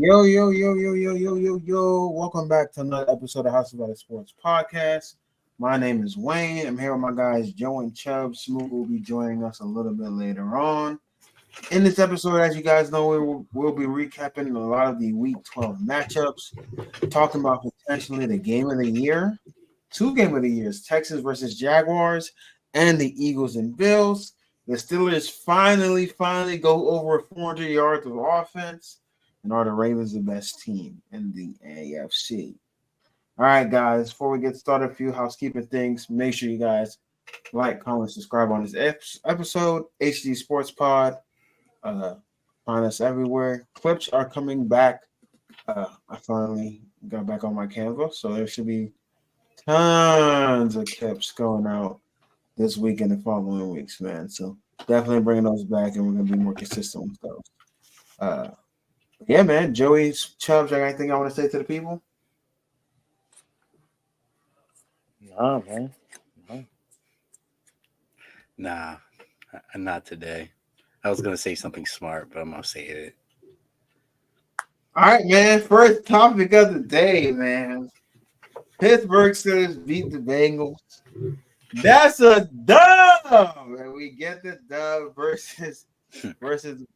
Yo, yo, yo, yo, yo, yo, yo, yo. Welcome back to another episode of House of Other Sports Podcast. My name is Wayne. I'm here with my guys Joe and Chubb. Smooth will be joining us a little bit later on. In this episode, as you guys know, we'll be recapping a lot of the Week 12 matchups, talking about potentially the game of the year, two game of the years, Texans versus Jaguars, and the Eagles and Bills. The Steelers finally go over 400 yards of offense. And are the Ravens the best team in the AFC? All right, guys, before we get started, a few housekeeping things. Make sure you guys like, comment, subscribe on this episode. HD Sports Pod. Find us everywhere. Clips are coming back. I finally got back on my Canva, so there should be tons of clips going out this week and the following weeks, man. So definitely bringing those back, and we're gonna be more consistent with those. Yeah, man. Joey Chubbs, anything I want to say to the people? Nah, man. No. Nah, not today. I was gonna say something smart, but I'm not saying it. All right, man. First topic of the day, man. Pittsburgh Steelers beat the Bengals. That's a dub, and we get the dub versus the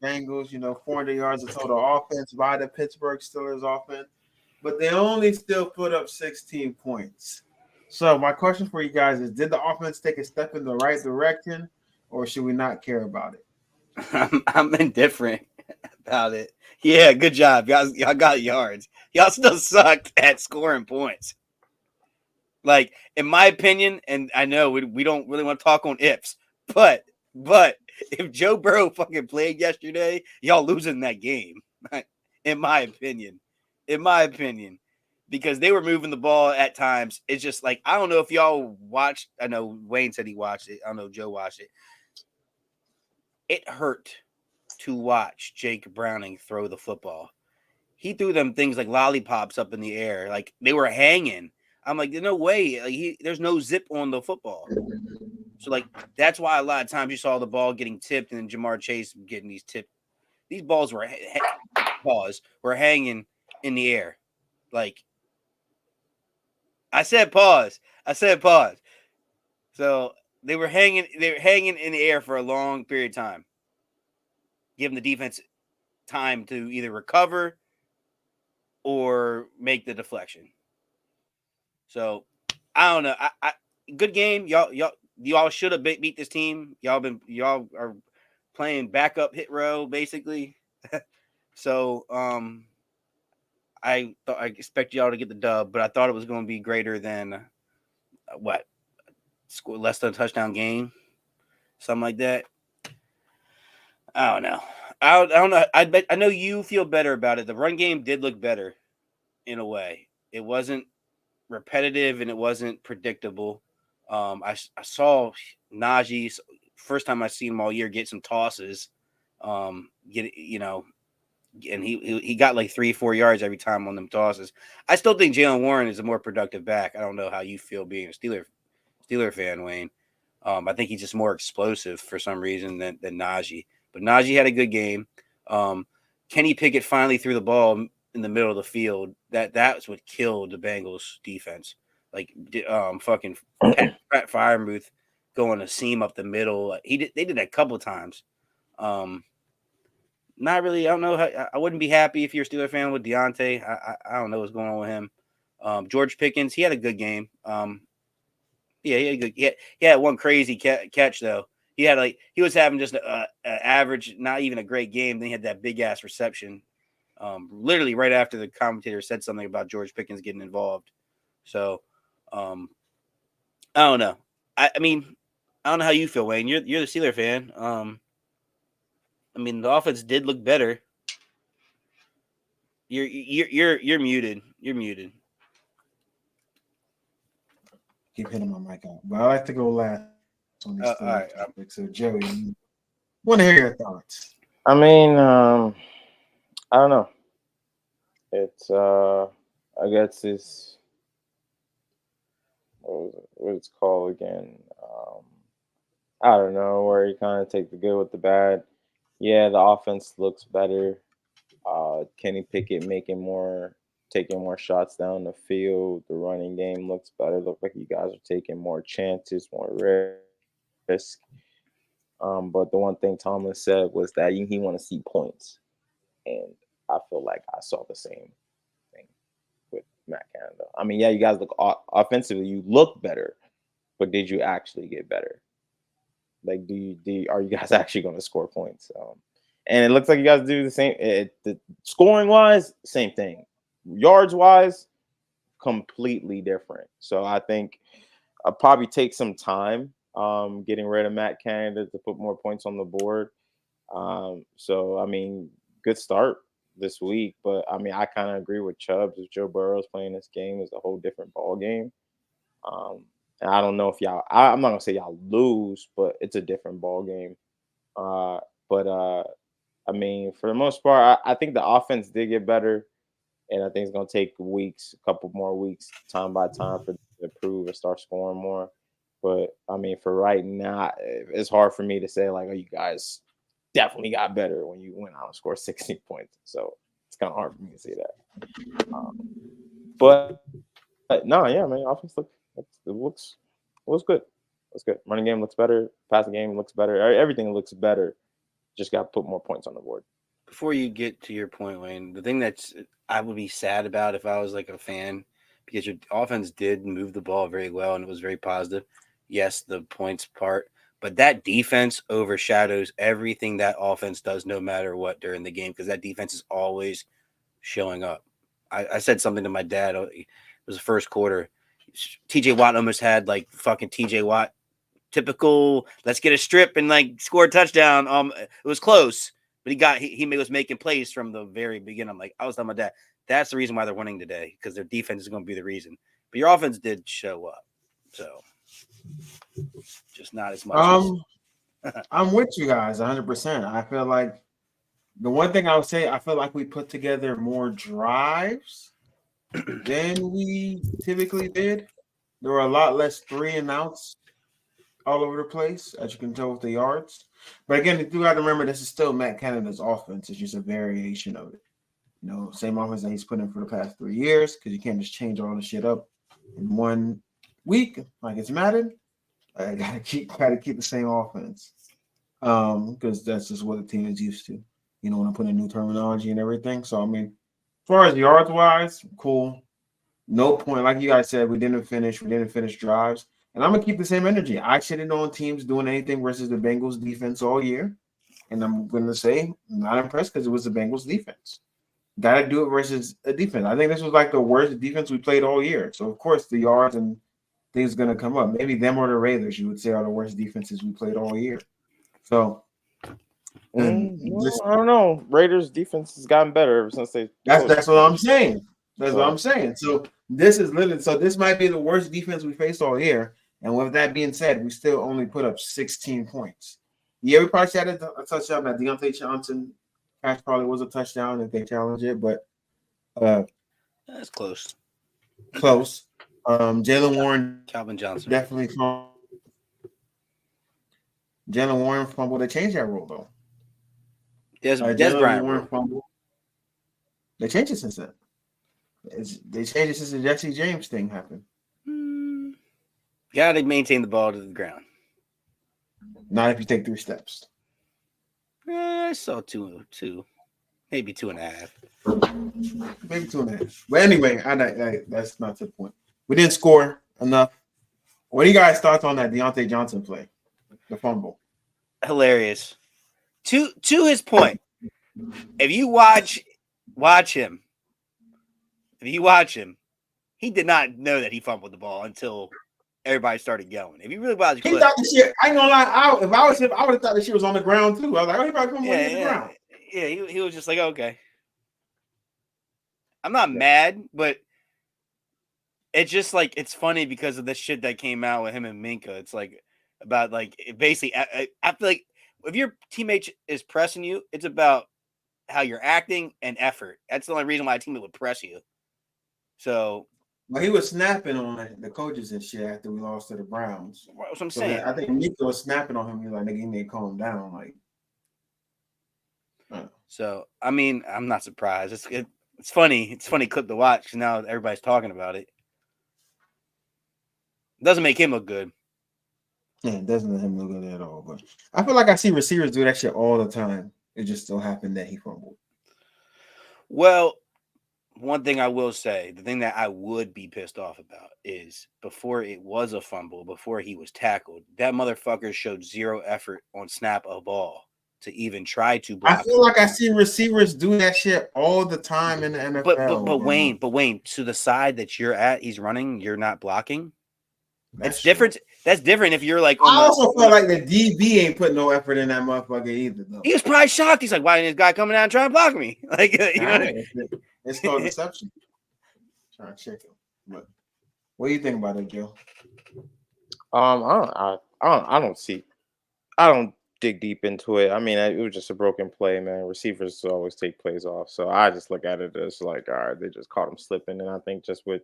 Bengals. 400 yards of total offense by the Pittsburgh Steelers offense, but they only still put up 16 points. So my question for you guys is: did the offense take a step in the right direction, or should we not care about it? I'm indifferent about it. Yeah, good job. Y'all got yards. Y'all still sucked at scoring points. Like, in my opinion, and I know we don't really want to talk on ifs, but if Joe Burrow fucking played yesterday, y'all losing that game. In my opinion. Because they were moving the ball at times. It's just like, I don't know if y'all watched. I know Wayne said he watched it. I don't know if Joe watched it. It hurt to watch Jake Browning throw the football. He threw them things like lollipops up in the air. Like, they were hanging. I'm like, there's no way. Like, there's no zip on the football. So, like, that's why a lot of times you saw the ball getting tipped and then Jamar Chase getting these tipped. These balls were hanging in the air. Like, I said pause. So they were hanging in the air for a long period of time, giving the defense time to either recover or make the deflection. So I don't know. I good game. Y'all should have beat this team. Y'all are playing backup hit row basically. So I expect y'all to get the dub, but I thought it was going to be greater than what? Score less than a touchdown game, something like that. I don't know. I don't know. I know you feel better about it. The run game did look better in a way. It wasn't repetitive and it wasn't predictable. I saw Najee first time I seen him all year get some tosses. And he got like 3-4 yards every time on them tosses. I still think Jaylen Warren is a more productive back. I don't know how you feel being a Steeler fan, Wayne. I think he's just more explosive for some reason than Najee. But Najee had a good game. Kenny Pickett finally threw the ball in the middle of the field. That's what killed the Bengals defense. Like fucking Pat Freiermuth going a seam up the middle. They did that a couple of times. Not really. I don't know. I wouldn't be happy if you're a Steeler fan with Deontay. I don't know what's going on with him. George Pickens, he had a good game. Yeah, he had good. He had one crazy catch though. He was having just an average, not even a great game. Then he had that big ass reception. Literally right after the commentator said something about George Pickens getting involved. So, I don't know. I mean, I don't know how you feel, Wayne. You're the Steeler fan. I mean, the offense did look better. You're muted. You're muted. Keep hitting my mic out, but I like to go last on these All right. topics. So Joey, want to hear your thoughts? I mean, I don't know. It's I guess it's what it's called again. I don't know, where you kind of take the good with the bad. Yeah, the offense looks better. Kenny Pickett taking more shots down the field. The running game looks better. Look like you guys are taking more chances, more risk. But the one thing Thomas said was that he want to see points, and I feel like I saw the same thing with Matt Canada. I mean, yeah, you guys look offensively, you look better, but did you actually get better? Like, are you guys actually going to score points? And it looks like you guys do the same. The scoring wise, same thing. Yards wise, completely different. So I think I'll probably take some time getting rid of Matt Canada to put more points on the board. So I mean, good start this week, but I mean, I kind of agree with Chubbs. If Joe Burrow's playing this game, is a whole different ball game. And I don't know if I'm not gonna say y'all lose, but it's a different ball game. But I mean, for the most part, I think the offense did get better, and I think it's gonna take a couple more weeks, time by time, for them to improve and start scoring more. But I mean, for right now, it's hard for me to say like, oh, you guys definitely got better when you went out and scored 16 points. So it's kind of hard for me to say that. But no, yeah, man, offense looks good. Looks good. Running game looks better. Passing game looks better. Everything looks better. Just got to put more points on the board. Before you get to your point, Wayne, the thing I would be sad about if I was like a fan, because your offense did move the ball very well and it was very positive. Yes, the points part, but that defense overshadows everything that offense does, no matter what, during the game, because that defense is always showing up. I said something to my dad. It was the first quarter. TJ Watt almost had like fucking TJ Watt typical, let's get a strip and like score a touchdown. It was close, but he was making plays from the very beginning. I was telling my dad, that's the reason why they're winning today, because their defense is going to be the reason. But your offense did show up, so just not as much. I'm with you guys 100%. I feel like the one thing I would say, I feel like we put together more drives than we typically did. There were a lot less 3-and-outs all over the place, as you can tell with the yards. But again, you do have to remember this is still Matt Canada's offense. It's just a variation of it. Same offense that he's put in for the past 3 years, because you can't just change all the shit up in 1 week like it's Madden. I gotta keep the same offense, because that's just what the team is used to. When I put in new terminology and everything. So I mean, as far as yards wise, cool. No point, like you guys said, we didn't finish drives. And I'm going to keep the same energy. I shitted on teams doing anything versus the Bengals defense all year. And I'm going to say, I'm not impressed, because it was the Bengals defense. Got to do it versus a defense. I think this was like the worst defense we played all year. So, of course, the yards and things are going to come up. Maybe them or the Raiders, you would say, are the worst defenses we played all year. So, I don't know. Raiders defense has gotten better ever since they. That's what I'm saying. That's what I'm saying. So, this might be the worst defense we faced all year. And with that being said, we still only put up 16 points. Yeah, we probably had a touchdown. That Deontay Johnson catch probably was a touchdown if they challenge it, but that's close. Close. Jalen Warren, Calvin Johnson, definitely. Jalen Warren fumbled. They changed that rule though. Des Bryant Warren fumbled. They changed it since then. They changed it since the Jesse James thing happened. Got to maintain the ball to the ground. Not if you take 3 steps. I saw two, maybe 2.5. Maybe 2.5. But anyway, that's not the point. We didn't score enough. What do you guys thoughts on that Deontay Johnson play? The fumble. Hilarious. To his point, if you watch him, he did not know that he fumbled the ball until everybody started yelling. If you really watch, he thought the shit. I ain't gonna lie. If I was him, I would have thought the shit was on the ground too. I was like, oh, he probably come on the ground. Yeah, he was just like, okay. I'm not mad, but it's just like, it's funny because of the shit that came out with him and Minka. It's like about like basically, I feel like if your teammate is pressing you, it's about how you're acting and effort. That's the only reason why a teammate would press you. So. Well, he was snapping on the coaches and shit after we lost to the Browns. That's what I'm saying. I think Nico was snapping on him. He was like, nigga, you need to calm down. Like, So I mean, I'm not surprised. It's funny. It's a funny clip to watch because now everybody's talking about it. Doesn't make him look good. Yeah, it doesn't let him look good at all. But I feel like I see receivers do that shit all the time. It just so happened that he fumbled. Well, one thing I will say, the thing that I would be pissed off about is before it was a fumble, before he was tackled, that motherfucker showed zero effort on snap a ball to even try to block. I feel like I see receivers do that shit all the time in the NFL. But Wayne, to the side that you're at, he's running, you're not blocking. That's different. That's different if you're like. I also feel like the DB ain't putting no effort in that motherfucker either, though. He was probably shocked. He's like, "Why didn't this guy coming out and try and block me?" Like, you know, what I mean? It's called deception. Trying to check him. But what do you think about it, Joe? I don't dig deep into it. I mean, it was just a broken play, man. Receivers always take plays off, so I just look at it as like, all right, they just caught him slipping, and I think just with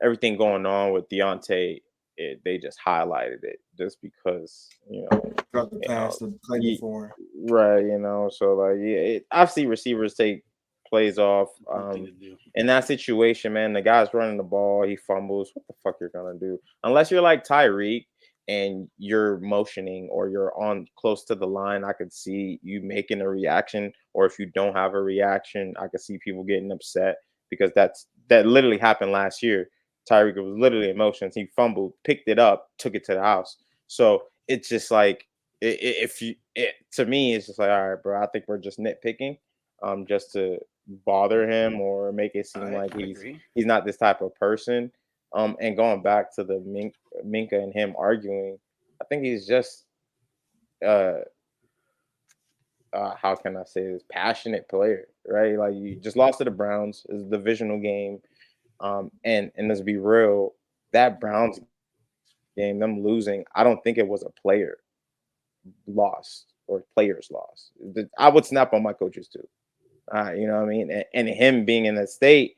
everything going on with Deontay, they just highlighted it just because got the pass to play before, right? So like, I've seen receivers take plays off. In that situation, man, the guy's running the ball, he fumbles. What the fuck you're gonna do? Unless you're like Tyreek and you're motioning or you're on close to the line, I could see you making a reaction. Or if you don't have a reaction, I could see people getting upset because that literally happened last year. Tyreek was literally in motion. He fumbled, picked it up, took it to the house. So it's just like to me, it's just like, all right, bro. I think we're just nitpicking, just to bother him or make it seem like he's not this type of person. And going back to the Minka and him arguing, I think he's just how can I say this? Passionate player, right? Like you just lost to the Browns. It's a divisional game. And let's be real, that Browns game, them losing, I don't think it was a player loss or players loss. I would snap on my coaches too. You know what I mean? And him being in that state,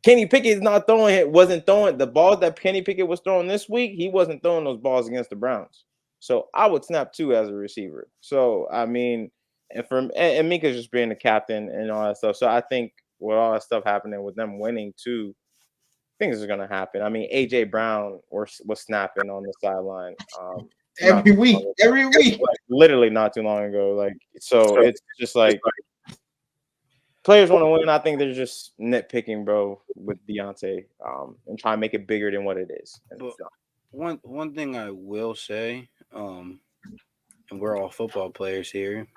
Kenny Pickett's wasn't throwing the balls that Kenny Pickett was throwing this week. He wasn't throwing those balls against the Browns. So I would snap too as a receiver. So I mean, and Minka's just being the captain and all that stuff. So I think with all that stuff happening with them winning too, things are gonna happen. I mean, AJ Brown was snapping on the sideline every week, literally not too long ago. Like, so it's just like players want to win. I think they're just nitpicking, bro, with Deontay, and try to make it bigger than what it is. One thing I will say, and we're all football players here.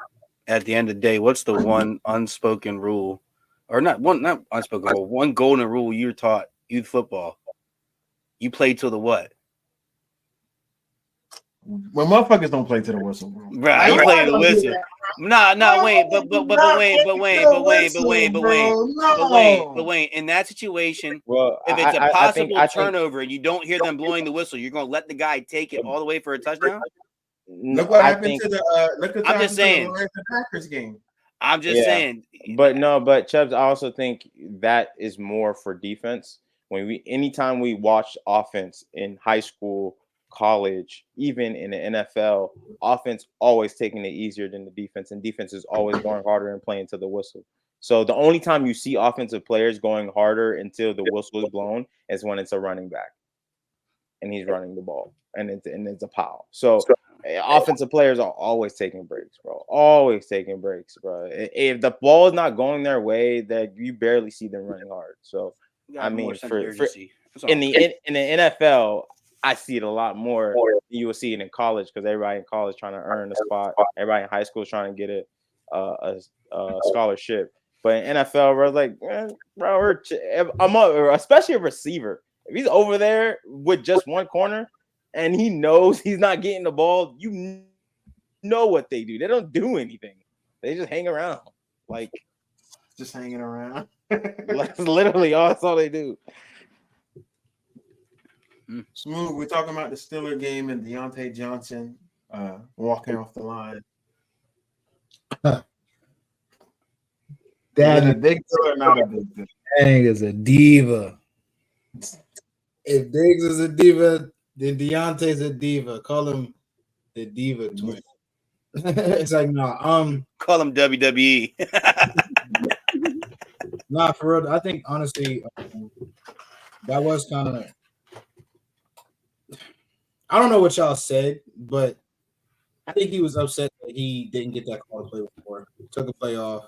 At the end of the day, what's the one unspoken rule, or not unspoken rule, one golden rule you're taught youth football? You play till the what? Well, motherfuckers don't play to the whistle, bro. Right, you play to the whistle. No, Wayne, but Wayne, in that situation, well, if it's a possible turnover and you don't hear them blowing the whistle, you're gonna let the guy take it all the way for a touchdown? Look what happened to the I'm just saying the Packers game. I'm just saying. But Chubbs, I also think that is more for defense. Anytime we watch offense in high school, college, even in the NFL, offense always taking it easier than the defense, and defense is always going harder and playing to the whistle. So the only time you see offensive players going harder until the whistle is blown is when it's a running back and he's running the ball and it's a foul. So offensive players are always taking breaks, bro. Always taking breaks, bro. If the ball is not going their way, that you barely see them running hard. So I mean, in the NFL, I see it a lot more than you will see it in college, because everybody in college trying to earn a spot. Everybody in high school is trying to get a scholarship. But in NFL, bro, like, bro, especially a receiver. If he's over there with just one corner and he knows he's not getting the ball, you know what they do. They don't do anything. They just hang around. Like, just hanging around. That's literally that's all they do. Smooth. We're talking about the Steelers game and Deontay Johnson walking off the line. That is a big deal or not a big deal? Dang is a diva. If Diggs is a diva, then Deontay's a diva. Call him the diva twin. It's like no. Call him WWE. Nah, for real. I think honestly, that was kind of. I don't know what y'all said, but I think he was upset that he didn't get that call to play before. Took a play off.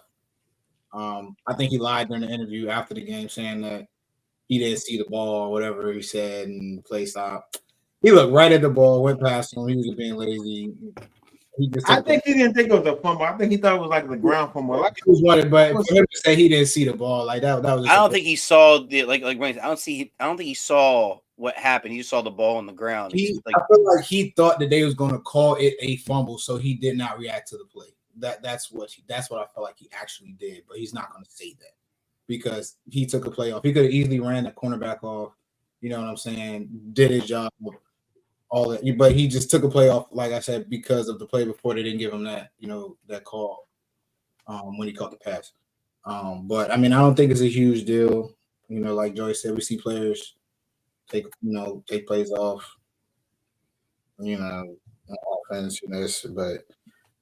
I think he lied during the interview after the game, saying that he didn't see the ball or whatever he said, and the play stopped. He looked right at the ball, went past him. He was being lazy. I think he didn't think it was a fumble. I think he thought it was like the ground fumble. Like, he was wanted, but for him to say he didn't see the ball, like that was. I don't think he saw the like Wayne. I don't think he saw what happened. He just saw the ball on the ground. I feel like he thought that they was going to call it a fumble, so he did not react to the play. That's what I felt like he actually did, but he's not going to say that because he took a play off. He could have easily ran the cornerback off. You know what I'm saying? Did his job. All that, but he just took a play off, like I said, because of the play before. They didn't give him that, that call when he caught the pass. But I mean, I don't think it's a huge deal. Like Joey said, we see players take plays off, offense, but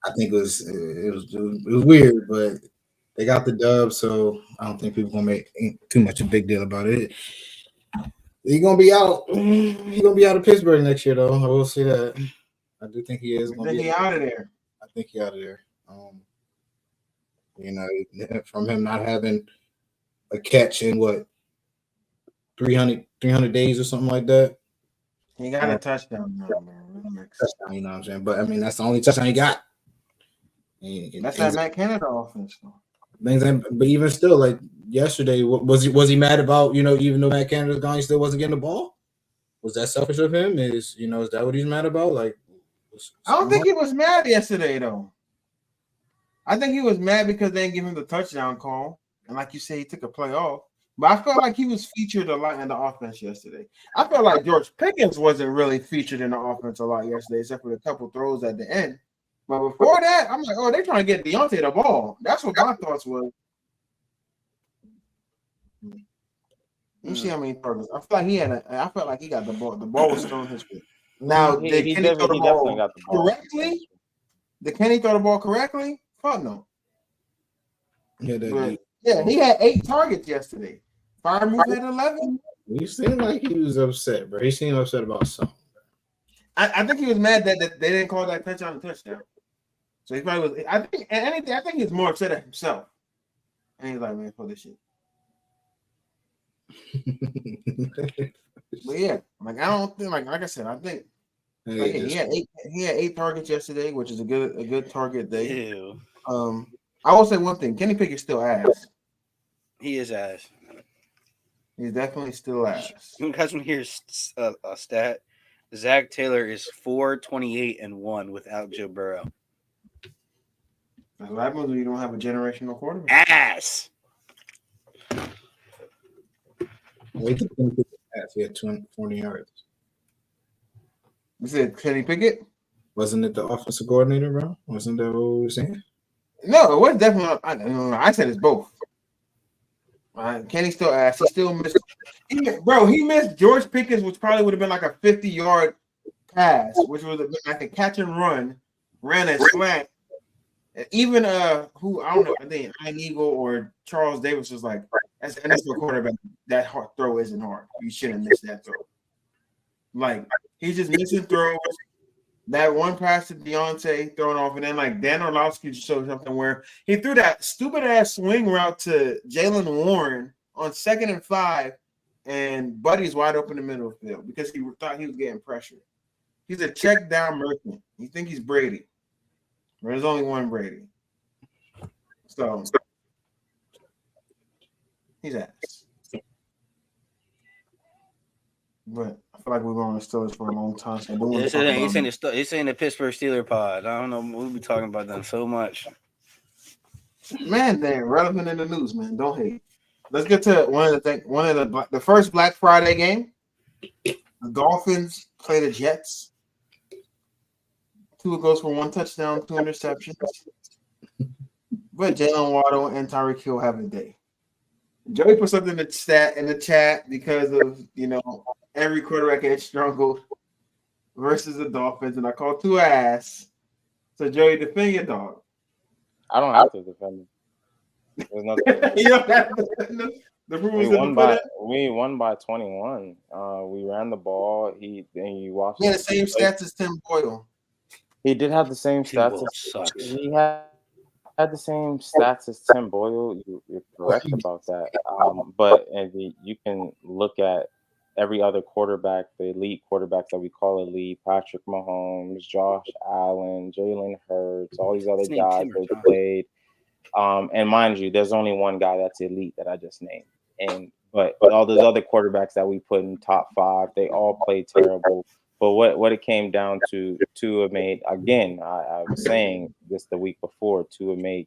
I think it was weird, but they got the dub, so I don't think people gonna make too much a big deal about it. He's gonna be out. He's gonna be out of Pittsburgh next year, though. I will say that. I do think he is. I think he's out of there. I think he's out of there. From him not having a catch in 300 days or something like that. He got a touchdown now, man. Touchdown, you know what I'm saying? But I mean, that's the only touchdown he got. That's that Matt Canada offense, though. But even still, like yesterday, was he mad about, even though Matt Canada's gone, he still wasn't getting the ball? Was that selfish of him? Is that what he's mad about? Like, I don't think he was mad yesterday, though. I think he was mad because they didn't give him the touchdown call, and like you say, he took a play off. But I felt like he was featured a lot in the offense yesterday. I felt like George Pickens wasn't really featured in the offense a lot yesterday, except for a couple throws at the end. But before that, I'm like, they're trying to get Deontay the ball. That's what my thoughts was. Let me see how many targets. I felt like he got the ball. The ball was still in his feet. Now, did Kenny throw the ball correctly? Did Kenny throw the ball correctly? Fuck no. Yeah, he had 8 targets yesterday. Firemouth had 11. He seemed like he was upset, bro. He seemed upset about something. I think he was mad that they didn't call that touchdown a touchdown. So he probably was. I think he's more upset at himself. And he's like, man, fuck this shit. But yeah, like I don't think, like I said, I think he had 8 targets yesterday, which is a good target day. Ew. I will say one thing: Kenny Pickett's still ass. He is ass. He's definitely still ass. You guys want to hear a stat? Zach Taylor is 4-28-1 without Joe Burrell. That's what happens when you don't have a generational quarterback. Ass. Wait till Kenny Pickett pass. He had 240 yards. You said Kenny Pickett? Wasn't it the offensive coordinator, bro? Wasn't that what we were saying? No, it was definitely. I said it's both. Kenny still ass. He still missed. He missed George Pickens, which probably would have been like a 50-yard pass, which was like a catch and run, ran a slant. Even who I don't know, I think Ian Eagle or Charles Davis was like, as an NFL quarterback, that hard throw isn't hard. You shouldn't miss that throw. Like he's just missing throws. That one pass to Deontay thrown off, and then like Dan Orlovsky just showed something where he threw that stupid ass swing route to Jalen Warren on 2nd and 5, and Buddy's wide open in the middle of the field because he thought he was getting pressure. He's a check down merchant. You think he's Brady? There's only one Brady. So he's ass. But I feel like we've been on the Steelers for a long time. So It's in the Pittsburgh Steelers pod. I don't know. We'll be talking about them so much. Man, they're relevant in the news, man. Don't hate. Let's get to the first Black Friday game. The Dolphins play the Jets. Tua goes for 1 touchdown, 2 interceptions. But Jalen Waddle and Tyreek Hill have a day. Joey put something in the chat because of every quarterback had struggled versus the Dolphins, and I called Tua ass. So Joey, defend your dog. I don't have to defend him. There's nothing. You don't have to defend him. The rules didn't put it. We won by 21. We ran the ball. He watched. He had the same stats as Tim Boyle. He did have the same Tim stats. Boyle sucks. He had the same stats as Tim Boyle. You're correct about that. But you can look at every other quarterback, the elite quarterbacks that we call elite: Patrick Milhomme, Josh Allen, Jalen Hurts, all these other guys they played. And mind you, there's only one guy that's elite that I just named. But all those other quarterbacks that we put in top 5, they all played terrible. But what it came down to, Tua made, again, I was saying this the week before, he's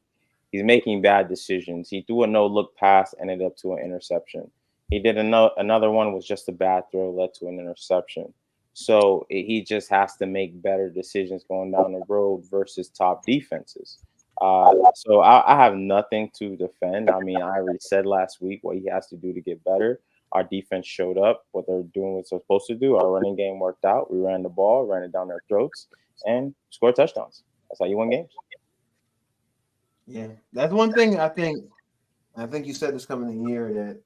making bad decisions. He threw a no-look pass, ended up to an interception. He did another one was just a bad throw, led to an interception. So he just has to make better decisions going down the road versus top defenses. So I have nothing to defend. I mean, I already said last week what he has to do to get better. Our defense showed up. What they're doing what they're supposed to do. Our running game worked out. We ran the ball, ran it down their throats, and scored touchdowns. That's how you win games. Yeah, that's one thing I think you said this coming in year that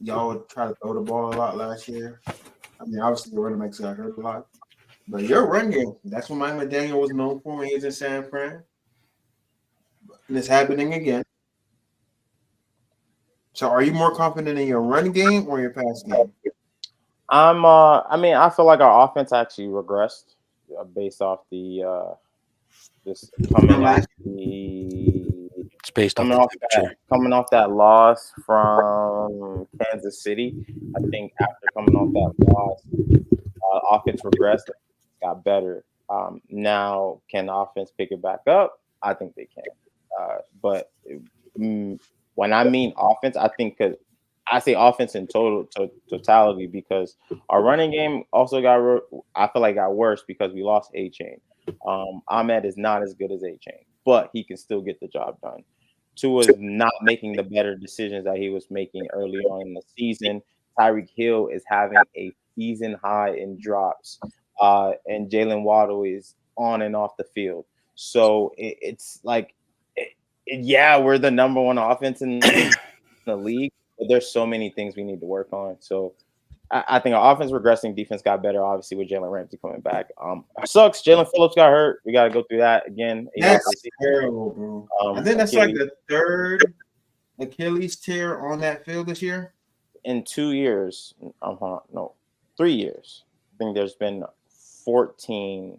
y'all would try to throw the ball a lot last year. I mean, obviously the running backs got hurt a lot, but your run game, that's what Mike McDaniel was known for when he was in San Fran. And it's happening again. So are you more confident in your run game or your pass game? I feel like our offense actually regressed based off the this coming off the It's based coming off that loss from Kansas City. I think after coming off that loss, offense regressed, got better. Now can the offense pick it back up? I think they can. But when I mean offense, I think I say offense in totality because our running game also got worse because we lost A-Chain. Ahmed is not as good as A-Chain, but he can still get the job done. Tua is not making the better decisions that he was making early on in the season. Tyreek Hill is having a season high in drops, and Jalen Waddle is on and off the field. So it's like, yeah, we're the number one offense in the league, but there's so many things we need to work on. So I think our offense regressing, defense got better, obviously, with Jalen Ramsey coming back. Sucks. Jalen Phillips got hurt. We got to go through that again. That's terrible, bro. I think that's like the third Achilles tear on that field this year. In 2 years, 3 years. I think there's been 14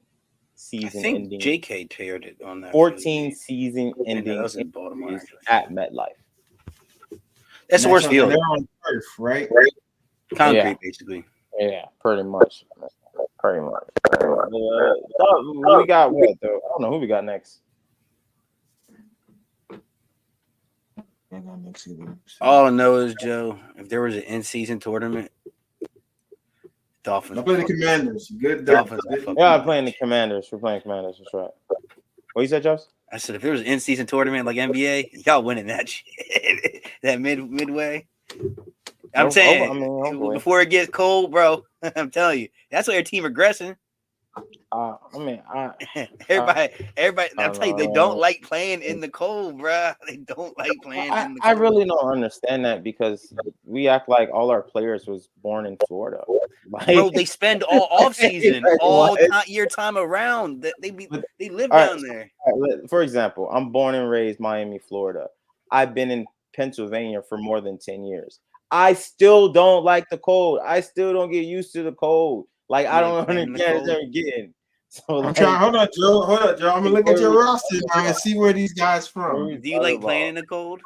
season-ending. JK teared it on that. 14 season-ending at MetLife. That's the worst field. They're on turf, right? Concrete, basically. Yeah, pretty much. Pretty much. We got what though? I don't know who we got next. All I know is, Joe, if there was an in-season tournament, Dolphins. I play the Commanders. Good Dolphins. Yeah, I'm playing the Commanders. We're playing Commanders. That's right. What you said, Josh? I said, if there was an in-season tournament like NBA, y'all winning that shit. That midway. I'm saying, before it gets cold, bro, I'm telling you, that's why your team regressing. Everybody. I'm telling you, they don't like playing in the cold, bro. They don't like playing in the cold. I really don't understand that because we act like all our players was born in Florida. Bro, they spend all off season, all year time around. They live down there. For example, I'm born and raised Miami, Florida. I've been in Pennsylvania for more than 10 years. I still don't like the cold. I still don't get used to the cold. Like, I don't understand what they're getting. So, I'm trying. Hold on, Joe. I'm gonna look at your roster now and see where these guys from. Do you like playing in the cold?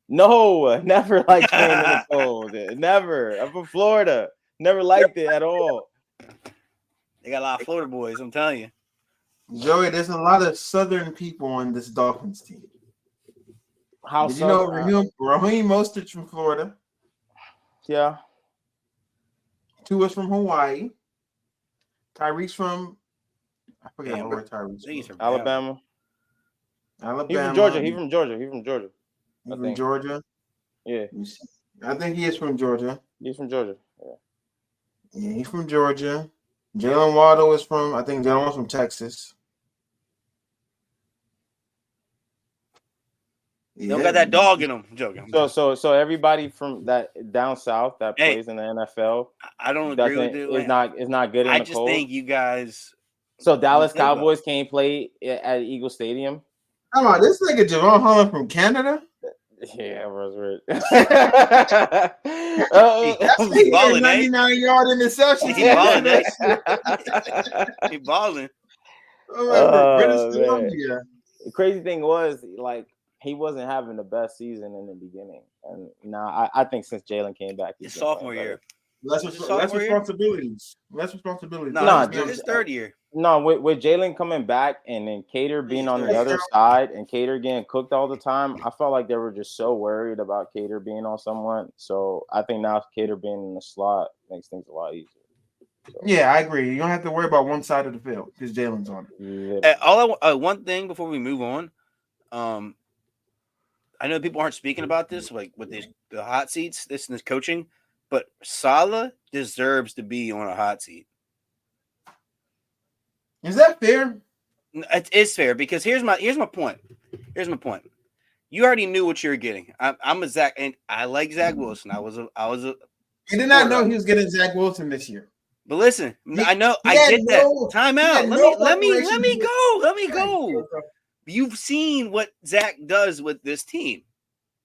No, never like playing in the cold. Never. I'm from Florida. Never liked it at all. They got a lot of Florida boys. I'm telling you, Joey. There's a lot of Southern people on this Dolphins team. How did you know Raheem Mostert's from Florida? Yeah. Tua's from Hawaii. Tyreek's from I forget where Tyreek's from. Alabama. He's from Georgia. He's from Georgia. Yeah. I think he is from Georgia. He's from Georgia. Yeah, he's from Georgia. Jalen Waddle is from Texas. They don't got that dog in them. I'm joking. So everybody from that down south that plays in the NFL, I don't agree with you. Is not good in the cold. I just think you guys. So Dallas Cowboys can't play at Eagle Stadium. Come on, this nigga Javon Holland from Canada. Yeah, was right. He balling, 99-yard interception. He balling, He balling. British Columbia. The crazy thing was, like, he wasn't having the best season in the beginning, and now I think since Jalen came back, his sophomore year, less responsibilities. No, his third year. No, with Jalen coming back and then Cater being on the other side and Cater getting cooked all the time, I felt like they were just so worried about Cater being on someone. So I think now Cater being in the slot makes things a lot easier. So. Yeah, I agree. You don't have to worry about one side of the field because Jalen's on it. Yeah. One thing before we move on, I know people aren't speaking about this, like with the hot seats, this coaching, but Saleh deserves to be on a hot seat. Is that fair? It is fair because here's my point. You already knew what you were getting. I'm a Zach, and I like Zach Wilson. I was a. He did not know he was getting Zach Wilson this year. But listen, I know I did that. Time out. Let me go. You've seen what Zach does with this team.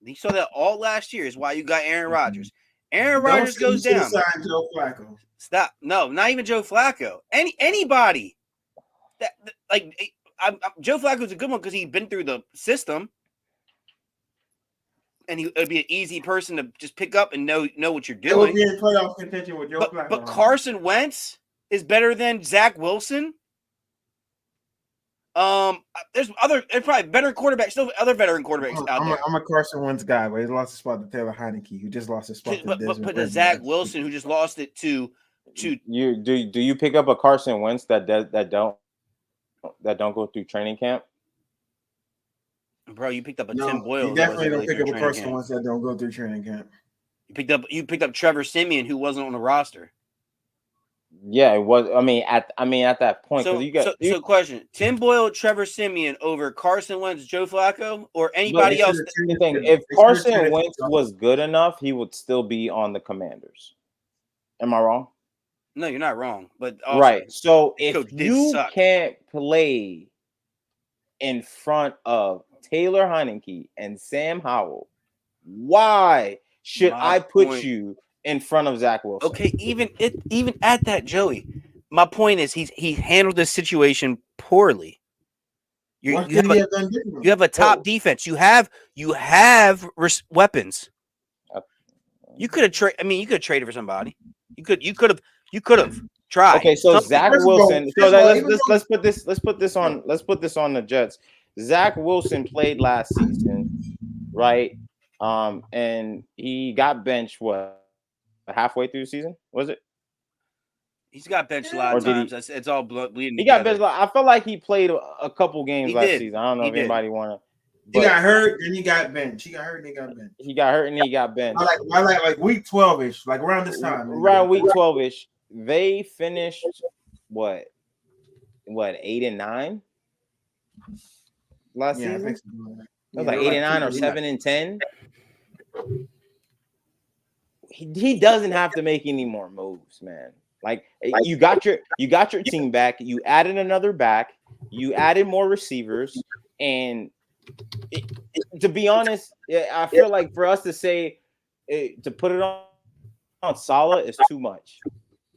You saw that all last year. Is why you got Aaron Rodgers. Aaron Rodgers goes down. Joe Flacco. Stop. No, not even Joe Flacco. Anybody. Joe Flacco's a good one because he's been through the system, and it'd be an easy person to just pick up and know what you're doing. It would be in playoff contention with Joe Flacco. But Carson Wentz is better than Zach Wilson. There's probably better quarterbacks, still other veteran quarterbacks out there. I'm a Carson Wentz guy, but he lost his spot to Taylor Heineke, who just lost his spot to Desmond. But the Zach Wilson, who just lost it to you do you pick up a Carson Wentz that don't go through training camp? Bro, you picked up a Tim Boyle. You definitely don't pick up a Carson Wentz that don't go through training camp. You picked up Trevor Siemian, who wasn't on the roster. Yeah, it was. I mean, at that point, so question: Tim Boyle, Trevor Siemian over Carson Wentz, Joe Flacco, or anybody else? If Carson Wentz was good enough, he would still be on the Commanders. Am I wrong? No, you're not wrong. But also, right. So if you can't play in front of Taylor Heineke and Sam Howell, why should I put you in front of Zach Wilson? Okay, even at that, Joey. My point is he handled this situation poorly. You have a top defense. You have weapons. You could have traded for somebody. You could have tried. Okay, so Zach Wilson. So let's put this on the Jets. Zach Wilson played last season, right? And he got benched halfway through the season, was it? He's got benched a lot of times. It's all bleeding. He got benched. I felt like he played a couple games last season. I don't know if anybody wanted. He got hurt and he got benched. He got hurt and he got benched. I like week 12-ish, like around this time. Around week 12-ish, they finished what 8-9 last season. I think so. It was like 8-9 or 7-10. He doesn't have to make any more moves, man. Like you got your team back. You added another back. You added more receivers, and to be honest, I feel like for us to say to put it on Saleh is too much.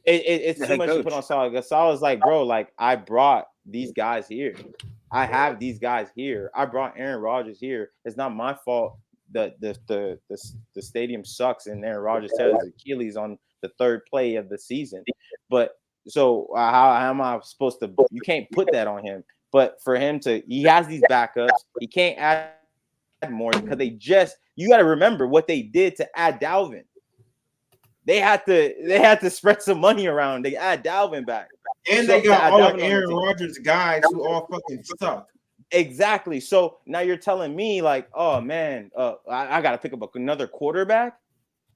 It's too much to put on Saleh. Because Saleh's like, bro, like I brought these guys here. I have these guys here. I brought Aaron Rodgers here. It's not my fault that the stadium sucks and Aaron Rodgers tears his Achilles on the third play of the season. But so how am I supposed to? You can't put that on him. But for him he has these backups. He can't add more because you got to remember what they did to add Dalvin. They had to spread some money around. They add Dalvin back. And they got all the Aaron Rodgers guys who all fucking suck. Exactly. So now you're telling me like, oh man, I got to pick up another quarterback.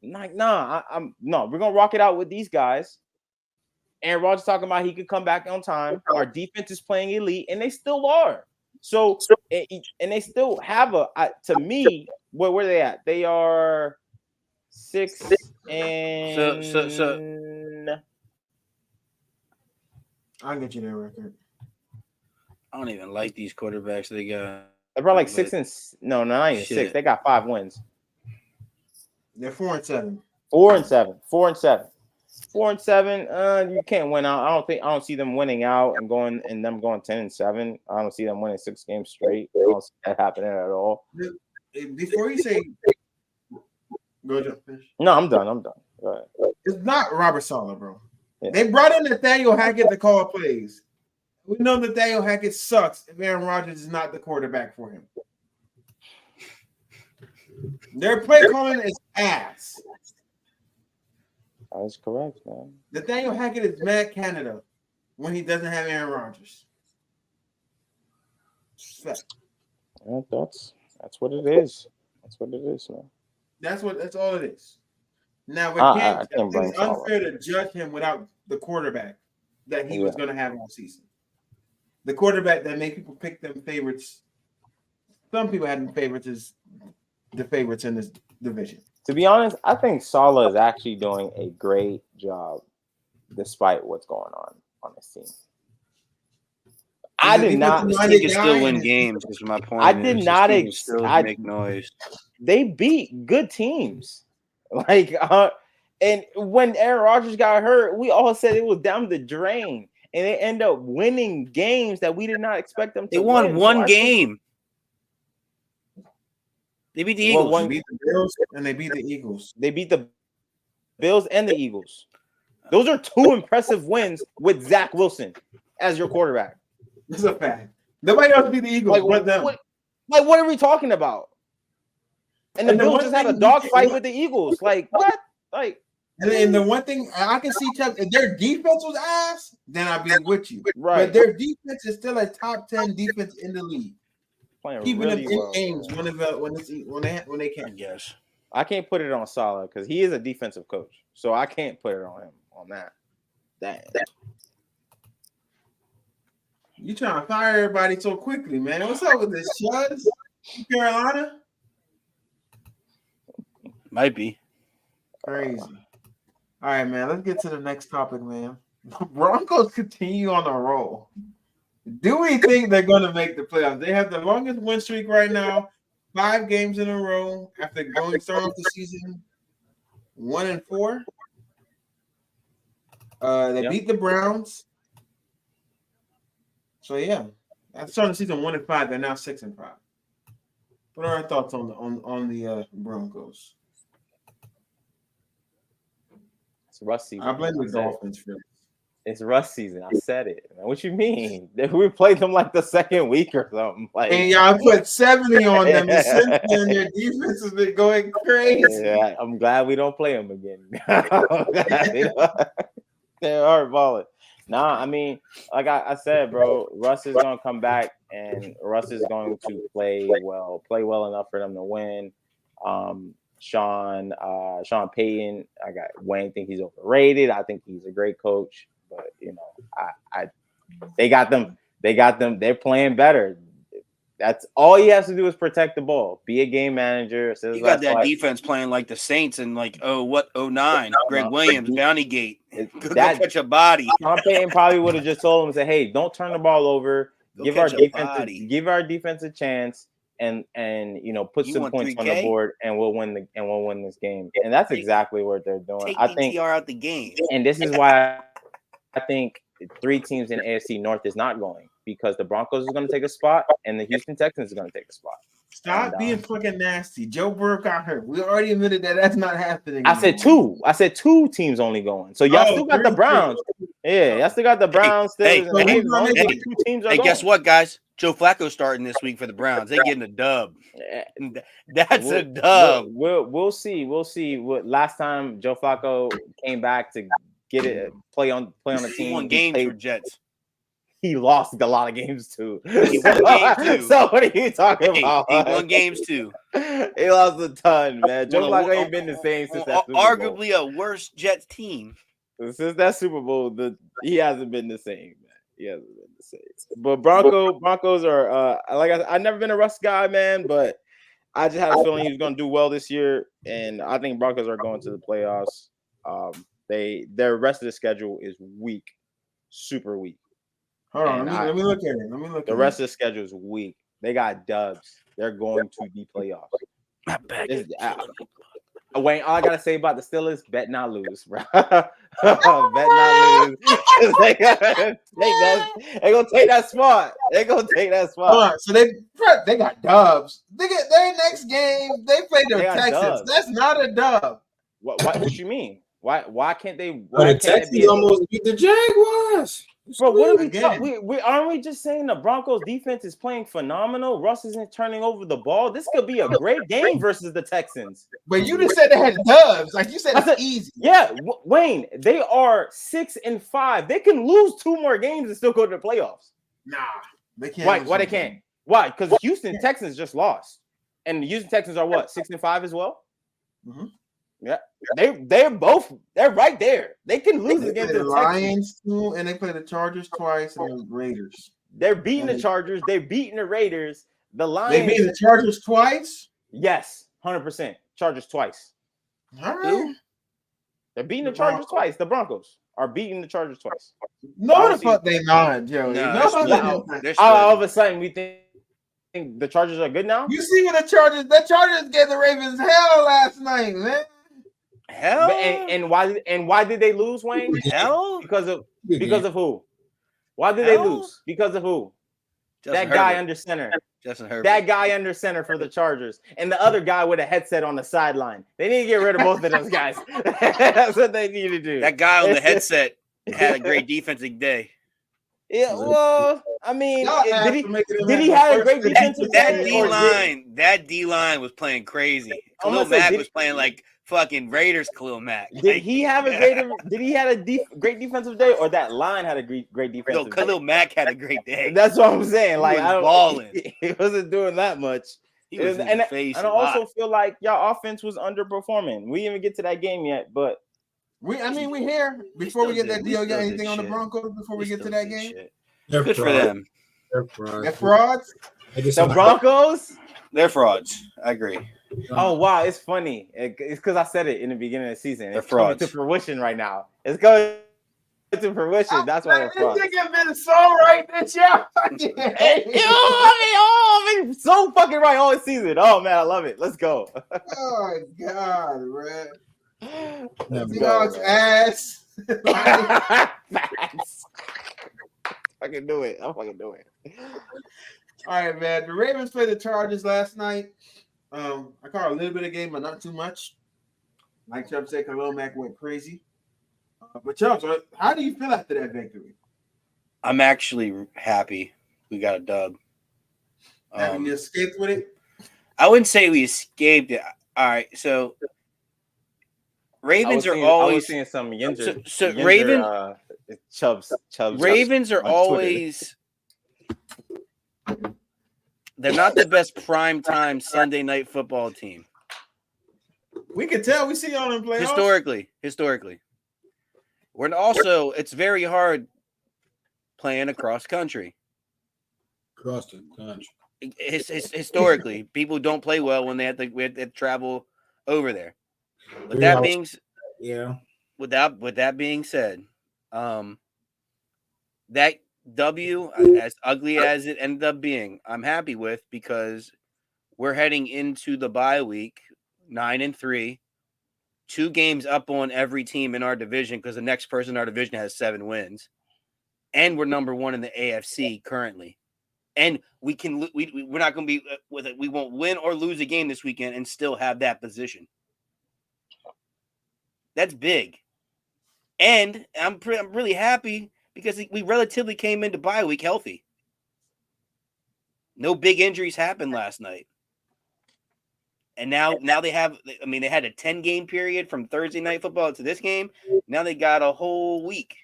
Like, nah, we're gonna rock it out with these guys. Aaron Rodgers talking about he could come back on time. Our defense is playing elite, and they still are. So and they still have to me, where are they at? They are 6 and So I'll get you their record. I don't even like these quarterbacks they got. they're probably like 6 and not even 6. They got 5 wins. They're 4-7. 4-7. 4-7. 4-7. You can't win out. I don't see them winning out and going 10-7. I don't see them winning 6 games straight. I don't see that happening at all. Before you say, go ahead, finish. No, I'm done. Go ahead. It's not Robert Saleh, bro. Yeah. They brought in Nathaniel Hackett to call plays. We know Nathaniel Hackett sucks if Aaron Rodgers is not the quarterback for him. Their play calling is ass. That's correct, man. Nathaniel Hackett is Matt Canada when he doesn't have Aaron Rodgers. Yeah, that's what it is. That's what it is, man. That's all it is. Now it's unfair to judge him without the quarterback that he was going to have all season. The quarterback that made people pick them favorites. Some people had them favorites as the favorites in this division. To be honest, I think Saleh is actually doing a great job despite what's going on this team. I did not. This team can still win games. Is my point. I did not make noise. They beat good teams, and when Aaron Rodgers got hurt, we all said it was down the drain, and they end up winning games that we did not expect them to. They won one game. They beat the Eagles. They beat the Bills and they beat the Eagles. They beat the Bills and the Eagles. Those are 2 impressive wins with Zach Wilson as your quarterback. That's a fact. Nobody else beat the Eagles but them. What are we talking about? And the Bills just had a dogfight with the Eagles. Like, what? Like, and the one thing I can see, Chuck, if their defense was ass, then I'd be with you. Right. But their defense is still a top 10 defense in the league. Keeping really them in well, games when they can. Yes. I can't put it on Saleh because he is a defensive coach, so I can't put it on him on that. Dang. You trying to fire everybody so quickly, man? What's up with this, Chuds? Carolina? Might be. Crazy. All right, man. Let's get to the next topic, man. Broncos continue on a roll. Do we think they're going to make the playoffs? They have the longest win streak right now, 5 games in a row after starting off the season 1-4. They beat the Browns. So yeah, after starting the season 1-5, they're now 6-5. What are our thoughts on the Broncos? It's Russ season. I blame the Dolphins for it. It's Russ season. I said it. What you mean? We played them like the second week or something. And y'all put 70 on them, and since then their defense has been going crazy. Yeah, I'm glad we don't play them again. They're hard balling. Nah, I mean, like I said, bro, Russ is gonna come back, and Russ is going to play well enough for them to win. Sean Payton, Wayne think he's overrated. I think he's a great coach. But they got them. They're playing better. That's all he has to do is protect the ball. Be a game manager. You got that defense playing like the Saints in 09. Greg Williams, Bounty Gate. Go catch a body. Sean Payton probably would have just told him, say, "Hey, don't turn the ball over. Give our defense a chance, and put some points on the board, and we'll win this game." And that's exactly what they're doing. I think TR out the game. And this is why I think 3 teams in AFC North is not going, because the Broncos is going to take a spot and the Houston Texans is going to take a spot. Stop being fucking nasty. Joe Burrow got hurt. We already admitted that that's not happening. I said 2. I said 2 teams only going. So y'all still got the Browns. Yeah, y'all still got the Browns. Hey, 2 teams are hey, going. guess what, guys? Joe Flacco starting this week for the Browns. They're getting a dub. That's a dub. We'll see. We'll see. Last time Joe Flacco came back to get it, play on the team. He won games for Jets. He lost a lot of games too. He won games too. So what are you talking about? He won games too. He lost a ton, man. Joe Flacco ain't been the same since that Super Bowl. Arguably a worse Jets team. Since that Super Bowl, he hasn't been the same, man. Yeah, but Broncos are like I've never been a Russ guy, man, but I just had a feeling he was going to do well this year, and I think Broncos are going to the playoffs. Their rest of the schedule is weak, super weak. Hold on, let me look at it. The rest of the schedule is weak. They got dubs. They're going to the playoffs. Wayne, all I gotta say about the Steelers, bet not lose, bro. Bet not lose. They're gonna take that spot. They're gonna take that spot. Hold on, so they got dubs. They get their next game. They play the Texans. Dubs. That's not a dub. What you mean? Why can't they? Why the Texans almost beat the Jaguars? Bro, what are we talking? We aren't we just saying the Broncos defense is playing phenomenal? Russ isn't turning over the ball. This could be a great game versus the Texans. But you just said they had dubs. Like you said, it's easy. Yeah, Wayne, they are 6-5. They can lose 2 more games and still go to the playoffs. Nah, they can't. Why they can't? Why? Because Houston Texans just lost, and the Houston Texans are what 6-5 as well. Mm-hmm. Yeah, they're right there. They can lose against the Lions too, and they play the Chargers twice and the Raiders. They're beating the Chargers. They're beating the Raiders. The Lions. They beat the Chargers twice. Yes, 100%. Chargers twice. All right. They're beating the Chargers twice. The Broncos are beating the Chargers twice. No, the fuck they not, Joey. All of a sudden, we think the Chargers are good now. You see what the Chargers gave the Ravens hell last night, man. Hell, and why did they lose, Wayne? Hell, because of who? Why did they lose? Because of who? That guy under center. Justin Herbert. That guy under center for the Chargers, and the other guy with a headset on the sideline. They need to get rid of both of those guys. That's what they need to do. That guy on the headset had a great defensive day. Yeah, well, I mean, did he have a great defensive day? That D line was playing crazy. Khalil Mack was playing like fucking Raiders. Khalil Mack. Did he have a great defensive day, or that line had a great defensive day? No, Khalil Mack had a great day. That's what I'm saying. Like, I don't balling. He wasn't doing that much. He was in the face. And I also feel like y'all offense was underperforming. We didn't even get to that game yet, but we here. Before we get that deal, you got anything on the Broncos before we get to that game? Good for them. They're frauds. The Broncos? They're frauds. I agree. Oh, wow. It's funny. It's because I said it in the beginning of the season. They're it's coming frauds. to fruition right now. It's going to fruition. That's why they're frauds. This nigga been so right this year. I mean, so fucking right all season. Oh, man, I love it. Let's go. Oh, God, man. Seahawks ass. I can do it. I'm fucking doing it. All right, man. The Ravens played the Chargers last night. I caught a little bit of game, but not too much. Like Chubb said, Khalil Mack went crazy. But Chubb, how do you feel after that victory? I'm actually happy we got a dub. You escaped with it? I wouldn't say we escaped it. All right, so Ravens are always seeing some Yinder. So Yinder, Ravens, Chubbs. Ravens are always. They're not the best primetime Sunday night football team. We can tell. We see y'all in playoffs. Historically. We're also, it's very hard playing across country. Across the country. Historically, people don't play well when they have to travel over there. With that being said, that W, as ugly as it ended up being, I'm happy with because we're heading into the bye week 9-3, 2 games up on every team in our division because the next person in our division has 7 wins, and we're number 1 in the AFC currently. And we're not going to be with it. We won't win or lose a game this weekend and still have that position. That's big, and I'm really happy because we relatively came into bye week healthy. No big injuries happened last night. And now they have, I mean, they had a 10-game period from Thursday night football to this game. Now they got a whole week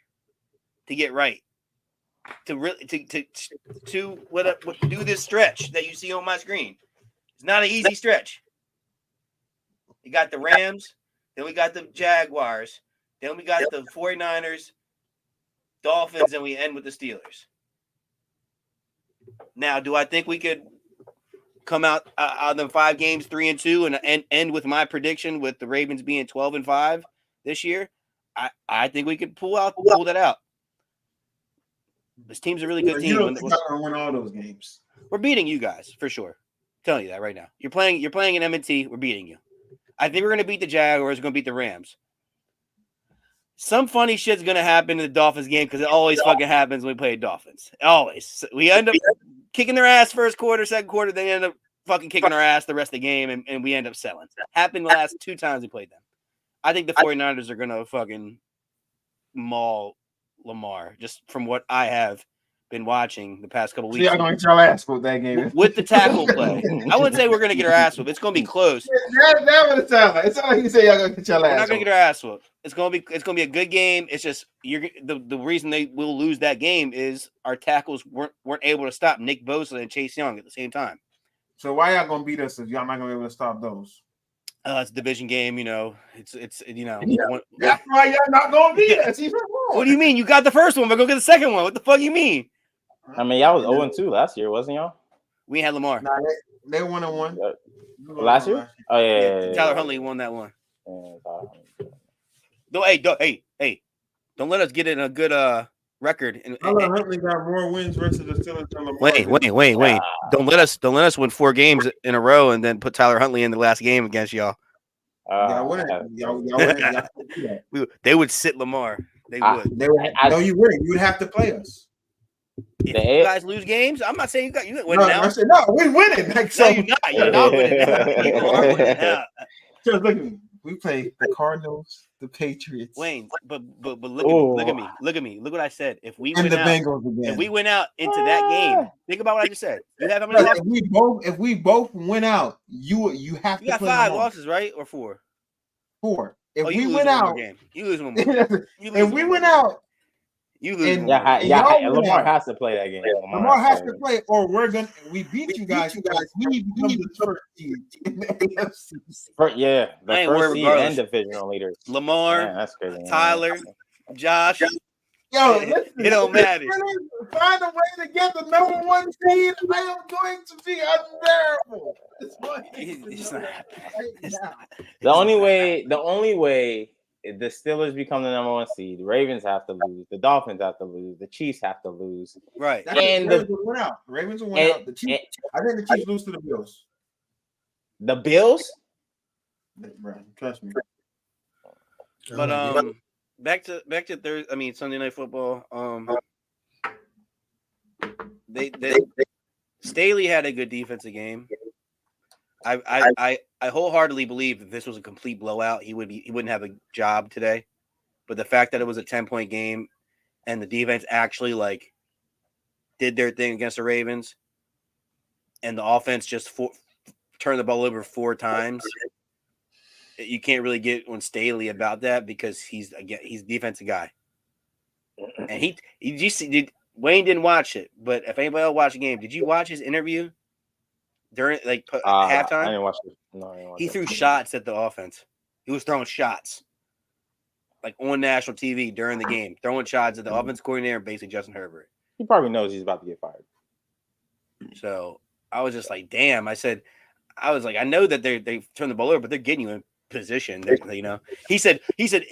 to get right. To really to do this stretch that you see on my screen. It's not an easy stretch. You got the Rams, then we got the Jaguars, then we got the 49ers, Dolphins, and we end with the Steelers. Now, do I think we could come out of them 5 games 3-2 and end with my prediction with the Ravens being 12-5 this year? I think we could pull that out. This team's a really good team. You don't think I'm gonna win all those games. We're beating you guys for sure. I'm telling you that right now. You're playing in M&T. We're beating you. I think we're going to beat the Jaguars. We're going to beat the Rams. Some funny shit's going to happen in the Dolphins game because it always fucking happens when we play Dolphins. Always. We end up kicking their ass first quarter, second quarter. They end up fucking kicking our ass the rest of the game, and we end up selling. Happened the last 2 times we played them. I think the 49ers are going to fucking maul Lamar, just from what I have been watching the past couple weeks. I'm going to get your ass whooped that game. With the tackle play. I wouldn't say we're going to get our ass whooped. It's going to be close. That's what it sounds like. It sounds like you say y'all going to get your ass We're not going to get our ass whooped. It's going to be a good game. It's just the reason they will lose that game is our tackles weren't able to stop Nick Bosa and Chase Young at the same time. So why y'all going to beat us if y'all not going to be able to stop those? It's a division game, It's That's why y'all not going to beat us. Even more. What do you mean? You got the first one, but go get the second one. What the fuck you mean? I mean, y'all was 0-2 last year, wasn't y'all? We had Lamar. Nah, they 1-1. Last year? Oh yeah. Tyler Huntley won that one. Hey, don't let us get in a good record. Tyler Huntley got more wins versus the Steelers than Lamar. Wait. Don't let us win 4 games in a row and then put Tyler Huntley in the last game against y'all. They would sit Lamar. They would. No, you wouldn't. You would have to play us. If you guys lose games, I'm not saying you win now. I said, no, we're winning. Like, so. No, you're not winning now. You are winning now. Just look at me. We play the Cardinals, the Patriots. Wayne, but look at me. Look what I said. If we win out, if we win out into that game, think about what I just said. You have how many losses? If we both win out, you have to. You got 5 losses, right, or 4? 4. If we win out, you lose one more. If we win out. You lose. Lamar has to play that game. Lamar has to play, or we beat you guys. We become the first seed in the AFC. The first seed and divisional leaders. Lamar, that's crazy, Tyler, Josh. Yo, it don't matter. Find a way to get the number 1 seed. I am going to be unbearable. The only way. If the Steelers become the number 1 seed, the Ravens have to lose, the Dolphins have to lose, the Chiefs have to lose. Right. And the Ravens will win out. The Chiefs, I think the Chiefs lose to the Bills. The Bills? Bro, trust me. But back to Sunday Night Football. Staley had a good defensive game. I wholeheartedly believe that this was a complete blowout. He wouldn't have a job today. But the fact that it was a 10-point game and the defense actually did their thing against the Ravens and the offense just turned the ball over 4 times, you can't really get on Staley about that because he's a defensive guy. And Wayne didn't watch it, but if anybody else watched the game, did you watch his interview? During halftime, I didn't watch it. No, I didn't watch he threw shots at the offense. He was throwing shots, on national TV during the game, throwing shots at the offense coordinator and basically Justin Herbert. He probably knows he's about to get fired. So I was just like, damn. I know that they turned the ball over, but they're getting you in position. He said,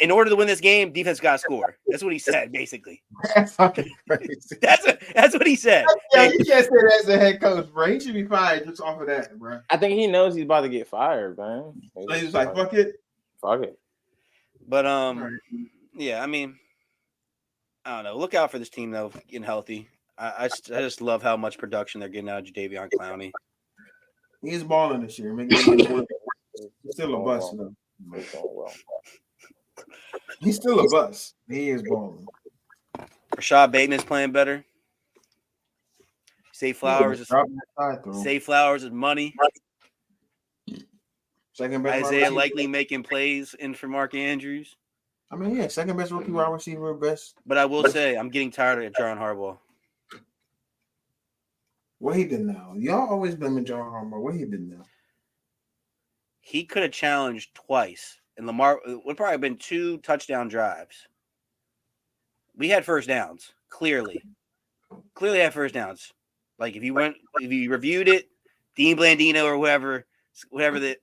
in order to win this game, defense got to score. That's what he said, basically. That's fucking crazy. That's what he said. Yeah, you can't say that as a head coach, bro. He should be fired just off of that, bro. I think he knows he's about to get fired, man. So he's like, fuck it. Fuck it. But yeah, I mean, I don't know. Look out for this team though, getting healthy. I just love how much production they're getting out of Jadeveon Clowney. He's balling this year. He's still a bust, though. He's still a bust. He is balling. Rashad Bateman's playing better. Say Flowers is money. Second best. Isaiah likely making plays in for Mark Andrews. I mean, yeah, second best rookie wide receiver, best. But I will say, I'm getting tired of John Harbaugh. What he did now? Y'all always blaming John Harbaugh. What he did now? He could have challenged twice, and Lamar would probably have been 2 touchdown drives. we had first downs. Clearly had first downs. Like if you reviewed it, Dean Blandino or whoever the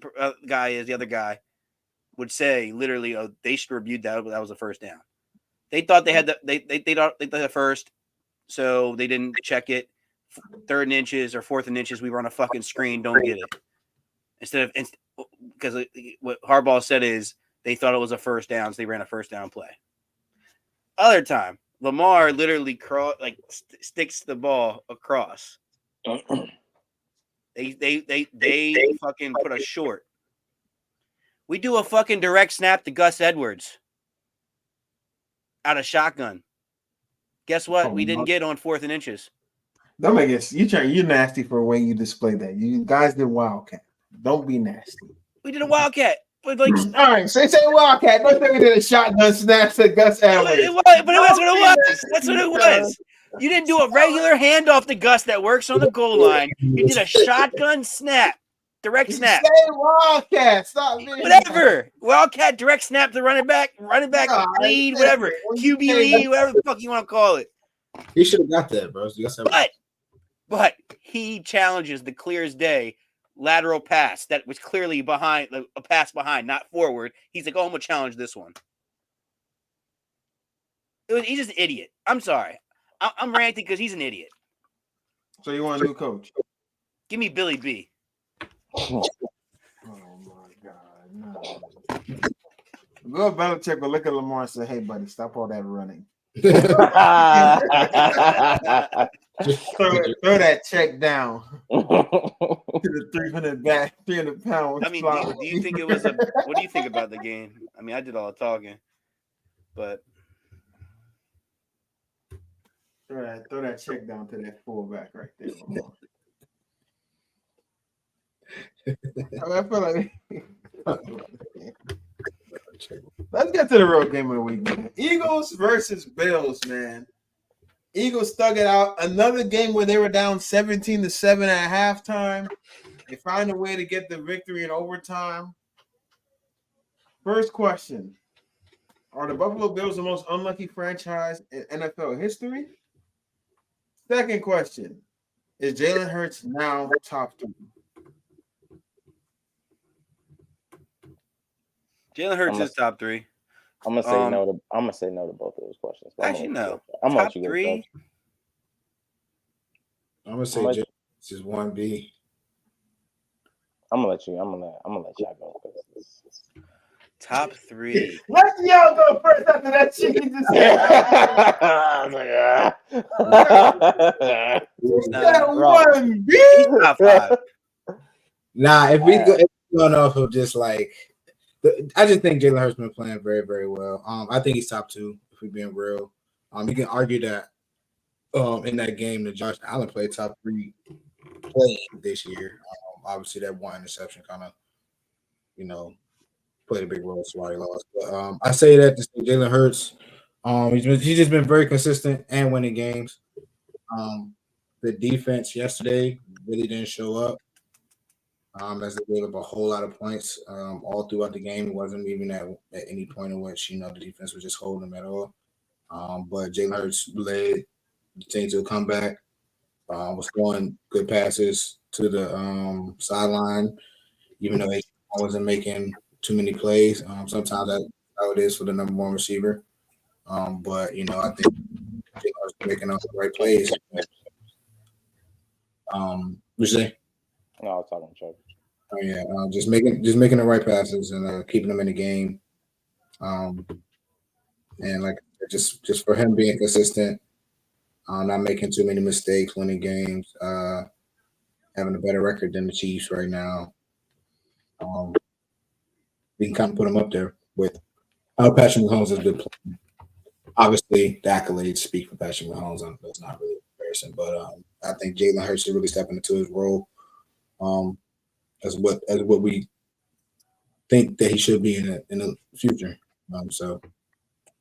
guy is, the other guy would say literally, oh, they should have reviewed that, but that was a first down. They thought they had the first, so they didn't check it. 3rd and inches or 4th and inches, we were on a fucking screen. Don't get it. Because what Harbaugh said is they thought it was a first down, so they ran a first down play. Other time, Lamar literally sticks the ball across. They fucking put us short. We do a fucking direct snap to Gus Edwards out of shotgun. Guess what? We didn't get on 4th and inches. Don't make it. You're nasty for the way you display that. You guys did Wildcat. Don't be nasty. We did a Wildcat. But all right, say Wildcat. Don't say we did a shotgun snap to Gus Edwards. But that's what it was. That's what it was. You didn't do a regular handoff to Gus that works on the goal line. You did a shotgun snap. Direct snap. Say Wildcat. Stop being whatever. Wildcat, direct snap to running back lead, whatever. QB lead, whatever the fuck you want to call it. He should have got that, bro. But he challenges the clear as day lateral pass that was clearly behind, a pass behind, not forward. He's like, oh, I'm going to challenge this one. He's just an idiot. I'm sorry. I'm ranting because he's an idiot. So you want a new coach? Give me Billy B. Oh my God! No. Go Belichick, but look at Lamar and say, "Hey, buddy, stop all that running. throw that check down to the 300 pound." I mean, do you think it was what do you think about the game? I mean, I did all the talking, but throw that check down to that fullback right there, Lamar. I feel like let's get to the real game of the week, man. Eagles versus Bills, man. Eagles stuck it out. Another game where they were down 17-7 at halftime. They find a way to get the victory in overtime. First question: are the Buffalo Bills the most unlucky franchise in NFL history? Second question: is Jalen Hurts now top 3? Jalen Hurts is top 3. I'm gonna say no to. I'm gonna say no to both of those questions. Actually, no. I'm top 3. I'm gonna say Jalen Hurts is 1B. I'm gonna let y'all go. Top 3. Let y'all go first after that chicken just said. He's top 5. Nah, if we go off of just like. I just think Jalen Hurts been playing very, very well. I think he's top 2, if we're being real. You can argue that in that game that Josh Allen played top 3 playing this year. Obviously, that one interception kind of, played a big role. That's why he lost. But I say that to say Jalen Hurts, he's just been very consistent and winning games. The defense yesterday really didn't show up. As they gave up a whole lot of points all throughout the game. It wasn't even at any point in which, the defense was just holding them at all. But Jalen Hurts led the team to a comeback, was throwing good passes to the sideline, even though he wasn't making too many plays. Sometimes that's how it is for the number 1 receiver. But, I think Jalen Hurts making all the right plays. What you say? No, I was talking to Chuck. Oh yeah, just making the right passes and keeping them in the game, and like just for him being consistent, not making too many mistakes, winning games, having a better record than the Chiefs right now. We can kind of put him up there with how Patrick Mahomes has been playing. Obviously, the accolades speak for Patrick Mahomes. That's not really a comparison, but I think Jalen Hurts is really stepping into his role. As what we think that he should be in the future. So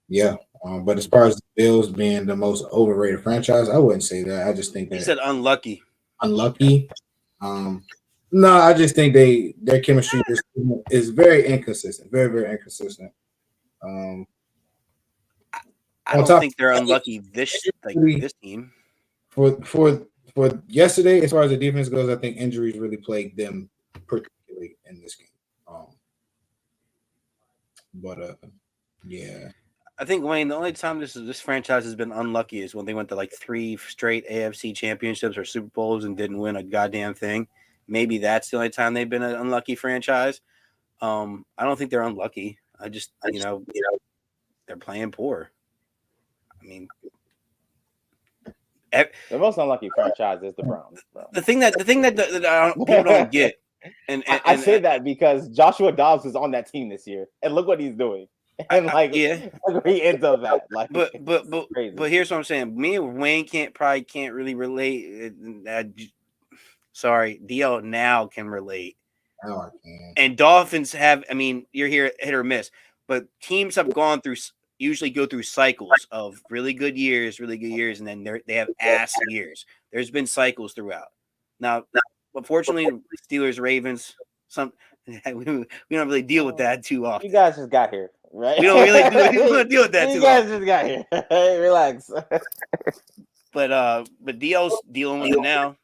yeah. But as far as the Bills being the most overrated franchise, I wouldn't say that. I just think that you said unlucky. Unlucky. No, I just think their chemistry is very inconsistent. Very, very inconsistent. I don't think they're unlucky this team. For yesterday, as far as the defense goes, I think injuries really plagued them particularly in this game. Yeah. I think, Wayne, the only time this franchise has been unlucky is when they went to like 3 straight AFC championships or Super Bowls and didn't win a goddamn thing. Maybe that's the only time they've been an unlucky franchise. I don't think they're unlucky. I just they're playing poor. I mean, the most unlucky franchise is the Browns, bro. The thing that people don't get, and I say that because Joshua Dobbs is on that team this year, and look what he's doing. And look where he ends up at. Like, but here's what I'm saying. Me and Wayne can't really relate. Sorry, DL now can relate. Now I can. And Dolphins have. I mean, you're here hit or miss, but teams have usually go through cycles of really good years, and then they have ass years. There's been cycles throughout. Now, unfortunately, Steelers, Ravens, we don't really deal with that too often. You guys just got here, right? We don't really deal with that too often. You guys just got here. Hey, relax. But DL's dealing with it now.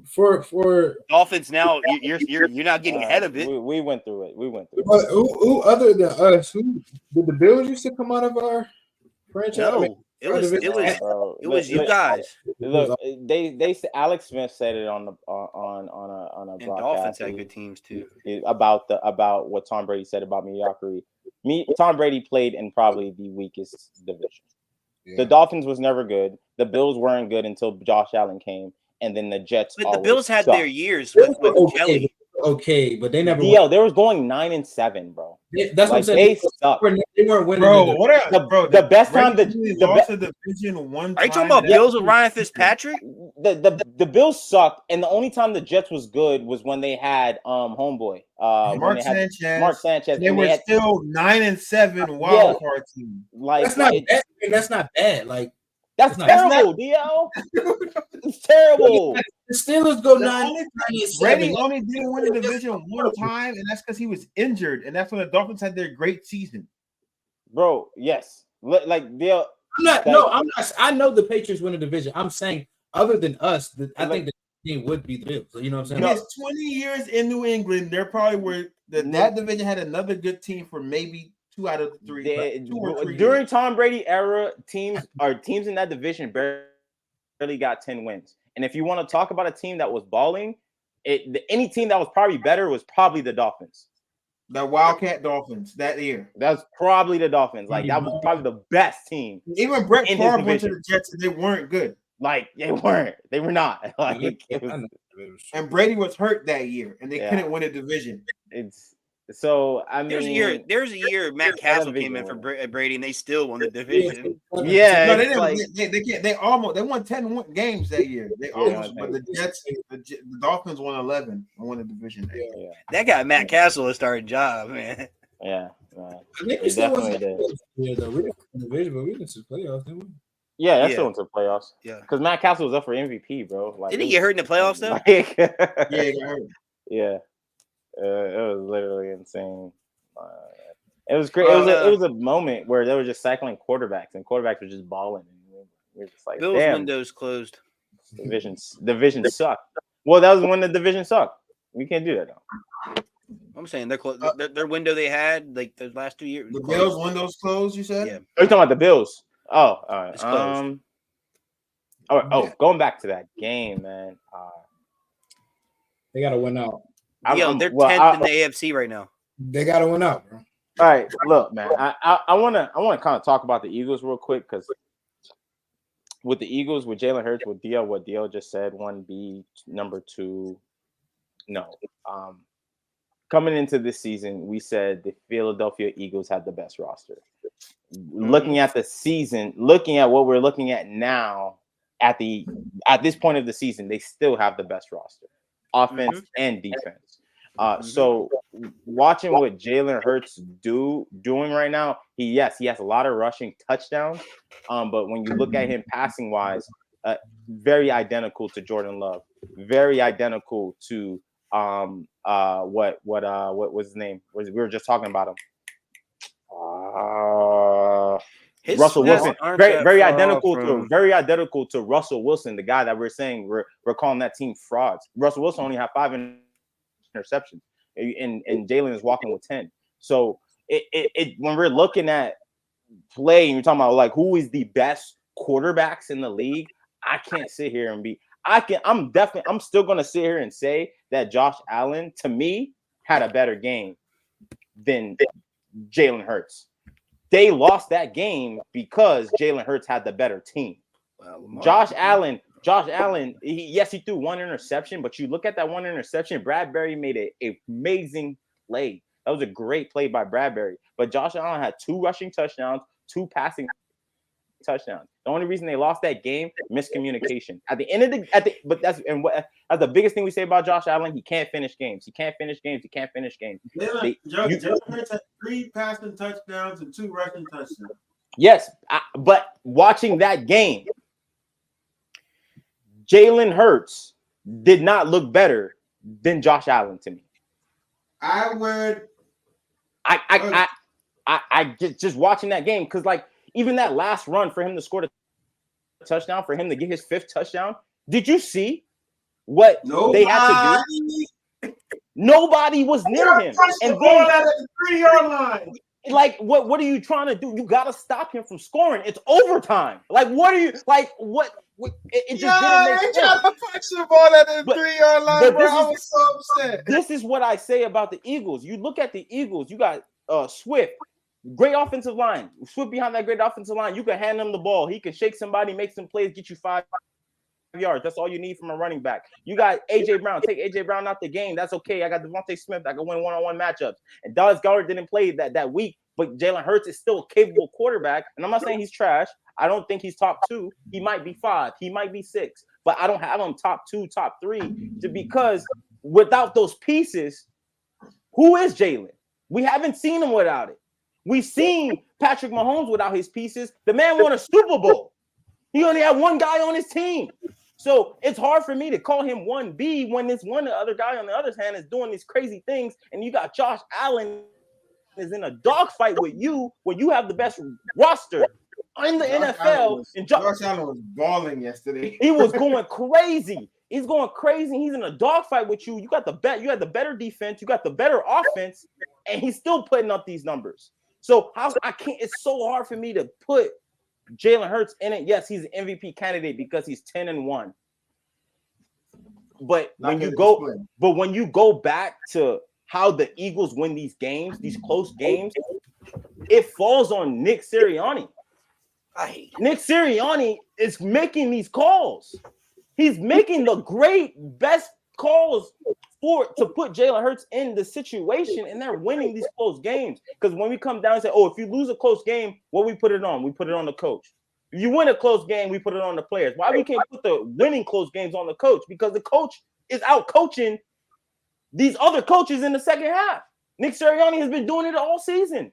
For Dolphins now, you're not getting ahead of it. We went through it. But who other than us? Who did the Bills used to come out of our franchise? No, it was you guys. Look, they Alex Smith said it on a broadcast. And Dolphins had good teams too. About what Tom Brady said about mediocrity. Tom Brady played in probably the weakest division. Yeah. The Dolphins was never good. The Bills weren't good until Josh Allen came. And then the Jets. But the Bills had their years with Kelly. Okay, but they never. They was going 9-7, bro. That's what I'm saying. They weren't winning. Bro, what else, bro? The best time lost the division one. Are you talking about Bills with Ryan Fitzpatrick? The Bills sucked, and the only time the Jets was good was when they had homeboy Mark Sanchez. Mark Sanchez. They were still 9-7 wild card team. Like that's not bad. Like. That's terrible, DL. It's terrible. The Steelers go 9-7. Brady only didn't win the division one time, and that's because he was injured, and that's when the Dolphins had their great season. Bro, yes. Like DL. I'm not. I know the Patriots win the division. I'm saying, other than us, I think the team would be the Bills. So, you know what I'm saying? It's 20 years in New England. There probably were that division had another good team for maybe 2 out of 3. During Tom Brady era, teams in that division barely got 10 wins. And if you want to talk about a team that was balling, any team that was probably better was probably the Dolphins. The Wildcat Dolphins that year. That's probably the Dolphins. Like, that was probably the best team. Even Brett Favre went to the Jets and they weren't good. Like, they weren't. They were not. Like, and Brady was hurt that year, and they couldn't win a division. So I mean, there's a year Matt Castle came in for Brady, and they still won the division. Yeah, no, they didn't. They won 10 games that year. They almost, but the Jets, the Dolphins won 11 and won the division. Yeah. That got Matt Castle a starting job, man. Yeah, I think we still definitely did. Yeah, though we didn't win the division, but we didn't see playoffs, didn't we? Yeah, that's still into playoffs. Yeah, because Matt Castle was up for MVP, bro. Like, did he get hurt in the playoffs though? Yeah, he got hurt. Yeah. It was literally insane. It was great. It was a moment where they were just cycling quarterbacks, and quarterbacks were just balling. And we were just like, Bill's windows closed. Division sucked. Well, that was when the division sucked. We can't do that now. I'm saying their window they had like the last 2 years. The Bills' windows closed. You said? Yeah. Are you talking about the Bills? Oh, all right. It's closed. Going back to that game, man. They got to win out. They're 10th in the AFC right now. They got to win out, bro. All right, look, man. I want to kind of talk about the Eagles real quick because with the Eagles, with Jalen Hurts, with DL, what DL just said, 1B, number 2, no. Coming into this season, we said the Philadelphia Eagles had the best roster. Looking at the season, looking at what we're looking at now, at this point of the season, they still have the best roster, offense and defense. So watching what Jalen Hurts doing right now, he has a lot of rushing touchdowns. But when you look at him passing wise, very identical to Jordan Love, very identical to what was his name? We were just talking about him. Russell Wilson, aren't very that very far identical off to from- very identical to Russell Wilson, the guy that we're saying we're calling that team frauds. Russell Wilson only had 5 interceptions, and Jalen is walking with 10. So it when we're looking at play and you're talking about like who is the best quarterbacks in the league, I can't sit here and I'm still gonna sit here and say that Josh Allen to me had a better game than Jalen Hurts. They lost that game because Jalen Hurts had the better team. Josh Allen, he threw 1 interception, but you look at that 1 interception, Bradbury made an amazing play. That was a great play by Bradbury. But Josh Allen had 2 rushing touchdowns, 2 passing touchdowns. The only reason they lost that game, miscommunication. At the end of that's the biggest thing we say about Josh Allen. He can't finish games. Jalen Hurts had 3 passing touchdowns and 2 rushing touchdowns. Yes, but watching that game, Jalen Hurts did not look better than Josh Allen to me. I just watching that game because like even that last run for him to score the touchdown, for him to get his 5th touchdown, did you see what they had to do? Nobody was near him, and then at the 3-yard line. Like what are you trying to do? You got to stop him from scoring. It's overtime. Like what are you like? What it just didn't make sense. Trying to punch the ball at the 3-yard line, bro. I was so upset. This is what I say about the Eagles. You look at the Eagles. You got Swift, great offensive line. Swift behind that great offensive line. You can hand him the ball. He can shake somebody, make some plays, get you 5 yards. That's all you need from a running back. You got AJ Brown. Take AJ Brown out the game. That's okay. I got Devontae Smith. I can win one-on-one matchups. And Dallas Goedert didn't play that week, but Jalen Hurts is still a capable quarterback. And I'm not saying he's trash. I don't think he's top 2. He might be 5. He might be 6. But I don't have him top 2, top 3, because without those pieces, who is Jalen? We haven't seen him without it. We've seen Patrick Mahomes without his pieces. The man won a Super Bowl. He only had 1 guy on his team. So it's hard for me to call him 1B when this one other guy on the other hand is doing these crazy things. And you got Josh Allen is in a dogfight with you when you have the best roster in the NFL. Josh Allen was balling yesterday. He was going crazy. He's going crazy. He's in a dogfight with you. You got the bet. You had the better defense. You got the better offense, and he's still putting up these numbers. So I can't. It's so hard for me to put Jalen Hurts in it. Yes, he's an MVP candidate because he's 10-1. But when you go back to how the Eagles win these games, these close games, it falls on Nick Sirianni. Nick Sirianni is making these calls. He's making the best calls to put Jalen Hurts in the situation, and they're winning these close games. Because when we come down and say, if you lose a close game, what we put it on? We put it on the coach. If you win a close game, we put it on the players. Why we can't put the winning close games on the coach? Because the coach is out coaching these other coaches in the second half. Nick Sirianni has been doing it all season.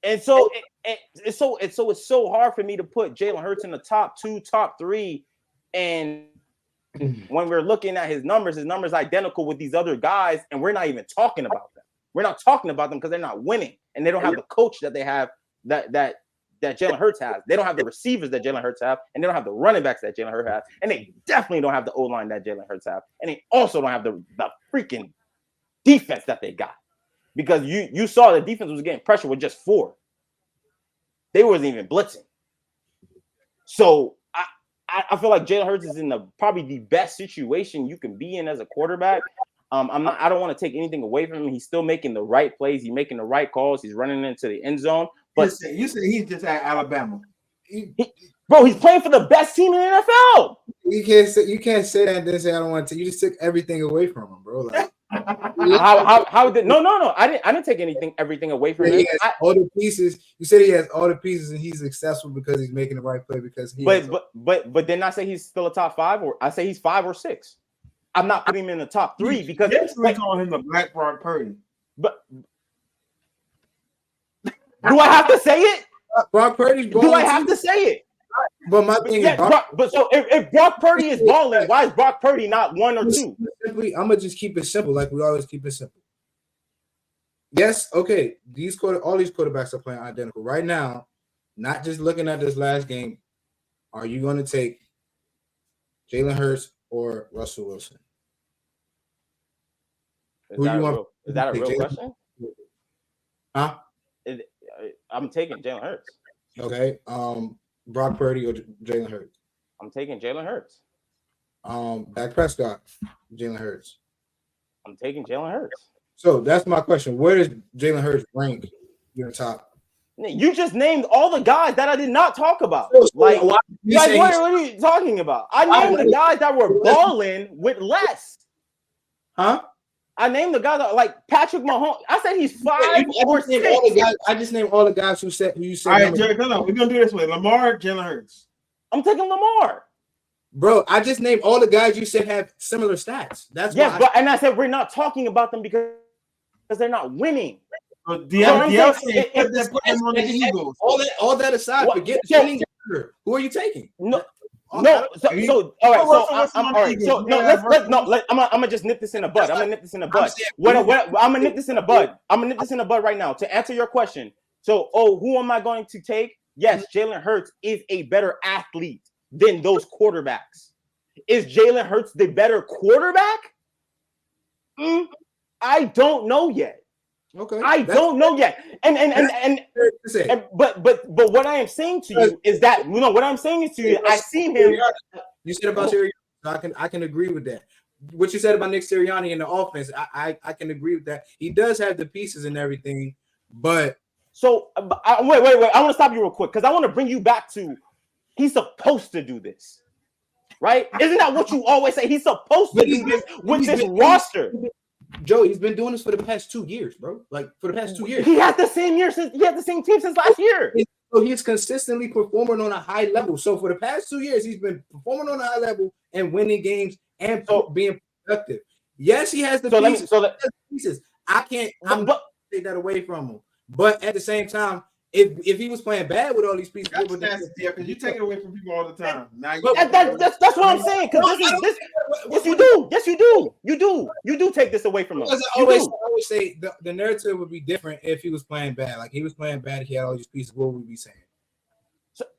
And so it's so hard for me to put Jalen Hurts in the top 2, top 3. And when we're looking at his numbers identical with these other guys, and we're not even talking about them. We're not talking about them because they're not winning, and they don't have the coach that they have that Jalen Hurts has. They don't have the receivers that Jalen Hurts have, and they don't have the running backs that Jalen Hurts has, and they definitely don't have the O-line that Jalen Hurts have, and they also don't have the freaking defense that they got. Because you saw the defense was getting pressure with just 4. They wasn't even blitzing. So I feel like Jalen Hurts is in probably the best situation you can be in as a quarterback. I don't want to take anything away from him. He's still making the right plays. He's making the right calls. He's running into the end zone. But you say he's just at Alabama. Bro, he's playing for the best team in the NFL. You can't say that and then say I don't want to. You just took everything away from him, bro. Like, how did no? I didn't take everything away from him. He has all the pieces. You said he has all the pieces and he's successful because he's making the right play because he. But didn't I say he's still a top 5, or I say he's 5 or 6? I'm not putting him in the top 3 because we're calling him the Black Brock Purdy. But do I have to say it? Brock Purdy's balling. Do I have to say it? But my thing is, so if Brock Purdy is balling, why is Brock Purdy not 1 or 2? Simply, I'm gonna just keep it simple, like we always keep it simple. Yes, okay. All these quarterbacks are playing identical right now. not just looking at this last game, are you going to take Jalen Hurts or Russell Wilson? Is that a real question? Huh? I'm taking Jalen Hurts. Okay. Brock Purdy or Jalen Hurts? I'm taking Jalen Hurts. Dak Prescott, Jalen Hurts. I'm taking Jalen Hurts. So that's my question. Where does Jalen Hurts rank your top? You just named all the guys that I did not talk about. Like what are you talking about? I named the guys that were balling with less. Huh? I named the guys that, like Patrick Milhomme. I said he's 5 or 6. I just named all the guys who you said. All right, Jerry, come on. We're gonna do this way. Lamar, Jalen Hurts. I'm taking Lamar. Bro, I just named all the guys you said have similar stats. That's and I said we're not talking about them because they're not winning. All that aside, forget who are you taking? No. All right. I'm gonna just nip this in the bud. I'm gonna nip this in the bud right now to answer your question. So, who am I going to take? Yes, Jalen Hurts is a better athlete than those quarterbacks. Is Jalen Hurts the better quarterback? I don't know yet. Okay, I don't know yet. But what I am saying to you is that what I'm saying is to you, I seen him. You said about Sirianni, I can agree with that. What you said about Nick Sirianni in the offense, I can agree with that. He does have the pieces and everything, but wait. I want to stop you real quick because I want to bring you back to he's supposed to do this, right? Isn't that what you always say? He's supposed to do this with this roster. Joe, he's been doing this for the past 2 years, bro. Like for the past 2 years. He had the same team since last year. So he's consistently performing on a high level. So for the past 2 years, he's been performing on a high level and winning games and being productive. Yes, he has the pieces. I'm not take that away from him. But at the same time, if he was playing bad with all these pieces, because you take it away from people all the time. Now that's what I'm saying. Because yes, you do. Yes, you do. You do take this away from him. I always say the narrative would be different if he was playing bad. Like he was playing bad, he had all these pieces. What would we be saying?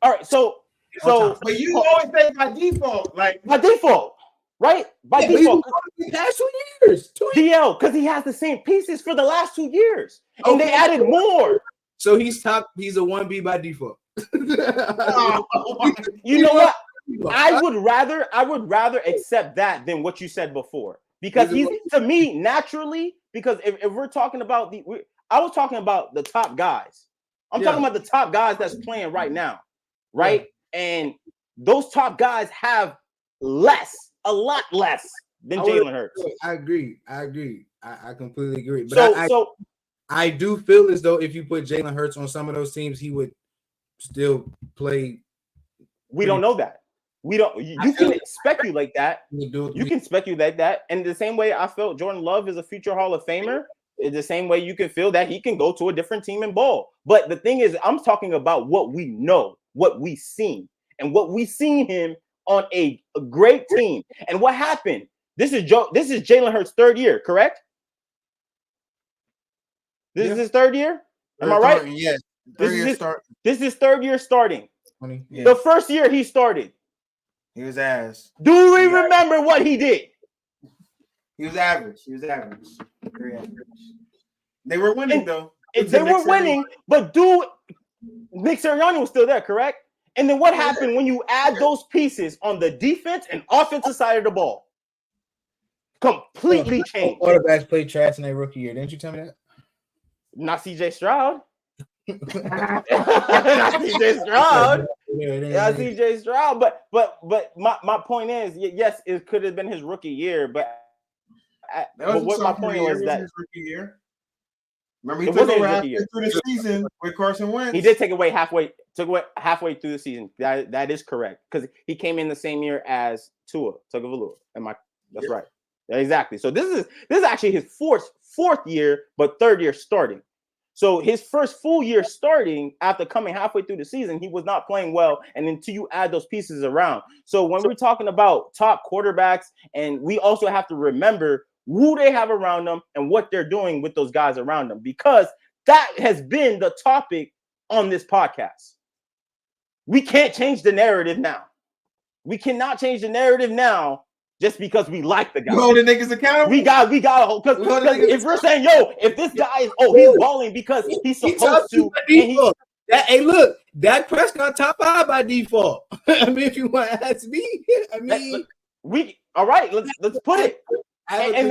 All right, so but you always say by default, like by default, right? By default, the past 2 years, DL, because he has the same pieces for the last 2 years, and they added more. So he's a 1B by default. You know what? I would rather accept that than what you said before. Because he's to me naturally, because if we're talking about I was talking about the top guys. I'm talking about the top guys that's playing right now, right? Yeah. And those top guys have a lot less than Jalen Hurts. I agree. I completely agree. But I do feel as though if you put Jalen Hurts on some of those teams, he would still play. We don't know that. We don't. You can speculate that. You can speculate that. And the same way I felt Jordan Love is a future Hall of Famer, is the same way you can feel that he can go to a different team and ball. But the thing is, I'm talking about what we know, what we seen, and what we seen him on a great team. And what happened? This is Jalen Hurts' third year, correct? This is his third year. Am I right? Yes. This is his third year starting. Yeah. The first year he started. He was ass. Do we remember what he did? He was average. Very average. They were winning though. They were winning, but Nick Sirianni was still there, correct? And then what happened when you add those pieces on the defense and offensive side of the ball? Completely changed. Quarterbacks played trash in their rookie year. Didn't you tell me that? Not CJ Stroud. Not CJ Stroud. Yeah, CJ Stroud. But my point is, yes, it could have been his rookie year, but what my point was that his rookie year. Remember, he took away through the season with Carson Wentz. He did take away halfway through the season. That is correct because he came in the same year as Tua Tagovailoa. That's right. Exactly. So this is actually his fourth year, but third year starting. So his first full year starting after coming halfway through the season, he was not playing well. And until you add those pieces around. So when we're talking about top quarterbacks, and we also have to remember who they have around them and what they're doing with those guys around them, because that has been the topic on this podcast. we can't change the narrative now. We cannot change the narrative now just because we like the guy. You holding niggas accountable? We got because if we're saying, yo, if this guy is he's balling because he's supposed to. Hey, look, Dak Prescott top 5 by default. I mean, if you want to ask me, I mean, all right. Let's put it. And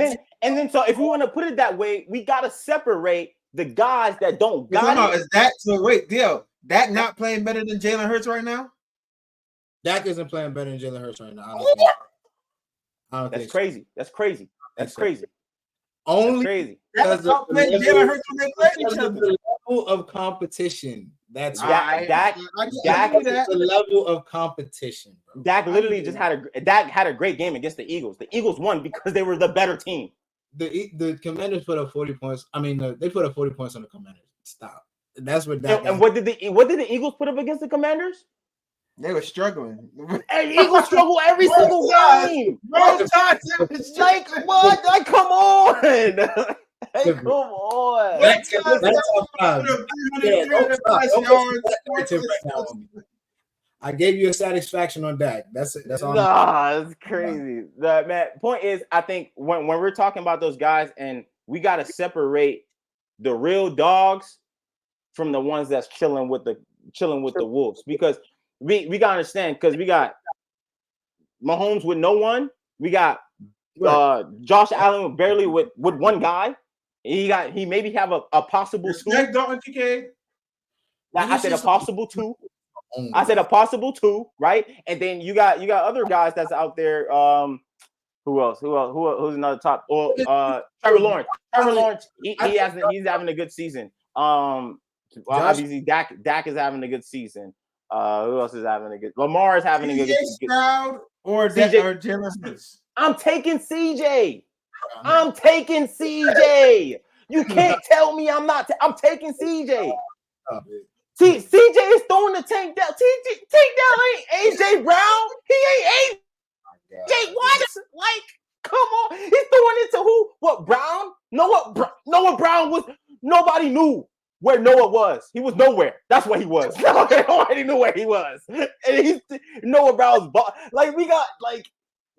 then so if we want to put it that way, we gotta separate the guys that don't got it. Is that so? Wait, Dio, Dak not playing better than Jalen Hurts right now? Dak isn't playing better than Jalen Hurts right now. I don't That's think crazy. That's crazy. That's crazy. Only crazy. That's not playing Jalen Hurts when they play each other. The level of competition. That's Dak is the level of competition, bro. Dak literally just had a great game against the Eagles. The Eagles won because they were the better team. The Commanders put up 40 points. I mean, they put up 40 points on the Commanders. Stop. That's what Dak. And what did the Eagles put up against the Commanders? They were struggling. And Eagles struggle every single game. Like what? Like come on. Hey, come on. That's I gave you a satisfaction on Dak. That's it. That's all. Nah, it's crazy. Man, point is, I think when we're talking about those guys, and we got to separate the real dogs from the ones that's chilling with the wolves, because we gotta understand, because we got Milhomme with no one, we got Josh Allen barely with one guy. He maybe have a possible two. I said a possible two. I said a possible two, right? And then you got other guys that's out there. Who else? Who's another top? Trevor Lawrence. Trevor Lawrence. He's having a good season. Obviously Dak is having a good season. Who else is having a good? Lamar is having a good season. Or Jalen Hurts. I'm taking CJ. You can't tell me I'm not. I'm taking CJ. CJ is throwing the tank down. Tank down ain't AJ Brown. He ain't AJ. What? Like, come on. He's throwing it to who? What, Brown? Noah Brown was. Nobody knew where Noah was. He was nowhere. That's what he was. Nobody knew where he was. And Noah Brown's ball. Like, we got like.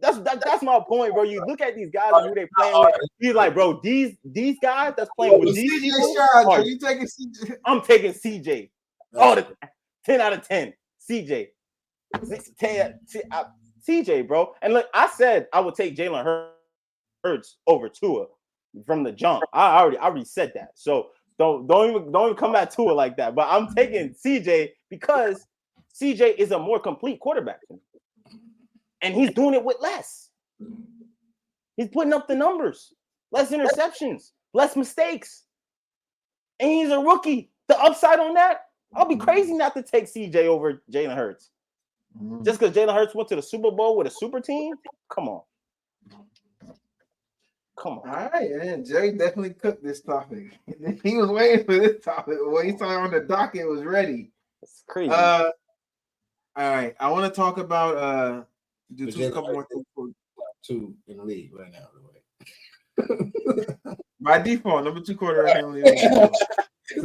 That's my point, bro. You look at these guys and who they playing with. He's like, bro, these guys that's playing with these people. You taking CJ? I'm taking CJ. Oh, 10 out of 10. CJ. CJ, bro. And look, I said I would take Jalen Hurts over Tua from the jump. I already said that. So don't even come at Tua like that. But I'm taking CJ because CJ is a more complete quarterback than me. And he's doing it with less. He's putting up the numbers. Less interceptions, less mistakes. And he's a rookie. The upside on that, I'll be crazy not to take CJ over Jalen Hurts. Just because Jalen Hurts went to the Super Bowl with a super team? Come on. All right, and Jay definitely cooked this topic. He was waiting for this topic. When he saw it on the docket, it was ready. It's crazy. All right, I want to talk about a couple more things. Two in the league right now. By default, number 2 quarterback in the league. He's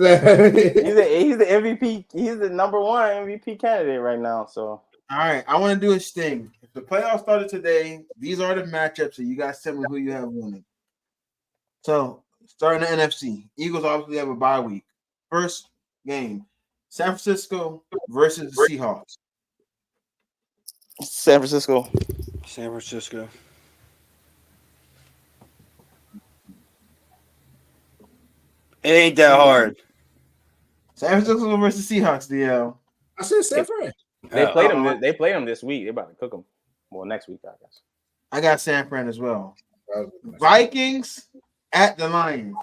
the MVP. He's the number 1 MVP candidate right now. So, all right, I want to do a sting. If the playoffs started today, these are the matchups, and you guys tell me who you have winning. So, starting the NFC, Eagles obviously have a bye week. First game, San Francisco versus the Seahawks. San Francisco. It ain't that hard. San Francisco versus Seahawks, DL. I said San Fran. They played them. They played them this week. They're about to cook them. Well, next week, I guess. I got San Fran as well. Vikings at the Lions.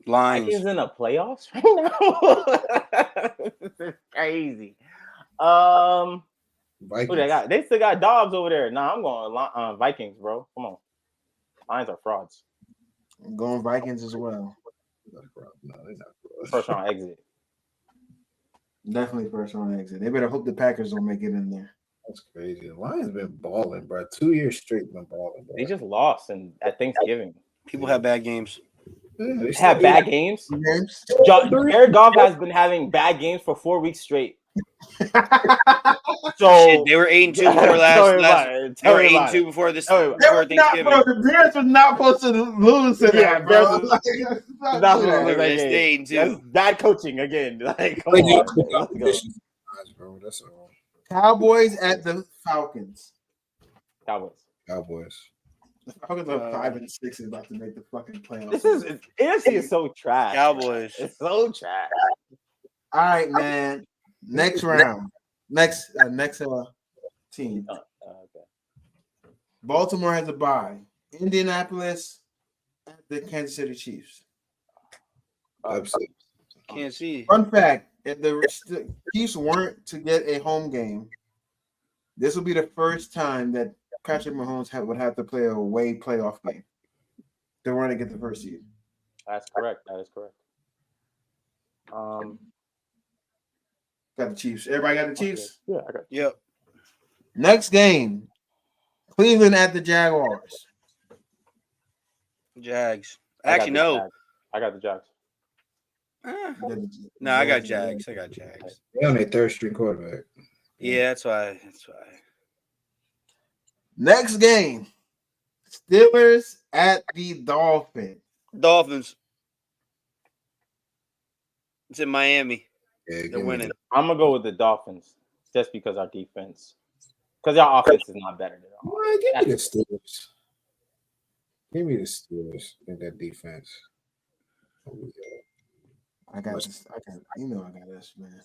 Vikings in the playoffs right now. This is crazy. Who they got? They still got Dobbs over there. Nah, I'm going Vikings, bro. Come on. Lions are frauds. I'm going Vikings as well. No, they're not frauds. First round exit. Definitely first round exit. They better hope the Packers don't make it in there. That's crazy. The Lions been balling, bro. 2 years straight been balling, bro. They just lost at Thanksgiving. People have bad games. Have bad games. Jared Goff has been having bad games for 4 weeks straight. So Shit, they were 8-2 before They were 8-2 before this. They Before was not, bro. Thanksgiving. The Bears was not supposed to lose to Yeah, that, bro. Bears was- Like, That's not what do it that. was They like, stayed hey, that's too. bad coaching again. Like, come But on, yeah, let's go. bro. That's all. Cowboys at the Falcons. Cowboys. Cowboys. The Falcons are 5-6 and about to make the fucking playoffs. This is NFC is so trash. Cowboys. Man. It's so trash. All right, man. Next round. Next team. Okay. Baltimore has a bye. Indianapolis at the Kansas City Chiefs. Upset. Can't see. Fun fact: if the Chiefs weren't to get a home game, this will be the first time that Patrick Mahomes would have to play a away playoff game. They want to get the first seed. That's correct. That is correct. Got the Chiefs. Everybody got the Chiefs? Yeah, I got. Yep. Next game, Cleveland at the Jaguars. Jags. I got Actually, the no. Jags. I got the Jags. No, I got Jags. I got Jags. They on their third string quarterback. Yeah, that's why. Next game, Steelers at the Dolphins. Dolphins. It's in Miami. Yeah, They're winning. I'm gonna go with the Dolphins just because our defense, because our offense is not better than ours. Man, give me the Steelers. Give me the Steelers in that defense. I got this. I got this, man.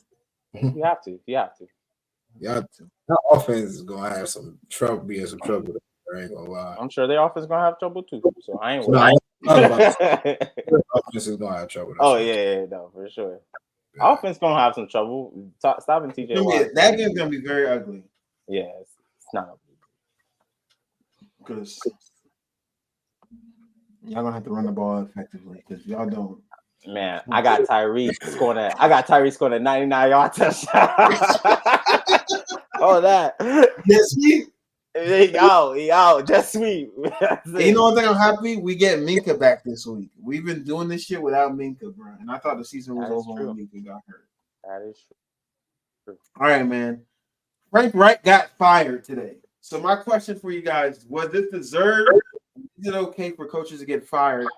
You have to. Yeah, that offense is gonna have some trouble. Be in some trouble. I ain't gonna lie. I'm sure their offense is gonna have trouble too. So I ain't No, I worried. ain't about the offense is gonna have trouble. Oh yeah, no, for sure. Yeah. Offense gonna have some trouble. Stopping TJ Watt. That game's gonna be very ugly Yeah, it's not. because y'all gonna have to run the ball effectively because y'all don't. Man, I got Tyrese scoring a 99-yard touchdown. Oh, that. Yes, we. He out. Just sweet. You know one thing I'm happy? We get Minka back this week. We've been doing this shit without Minka, bro. And I thought the season was That is over true. when Minka got hurt. That is true. All right, man. Frank Wright got fired today. So my question for you guys, was this deserved? Is it okay for coaches to get fired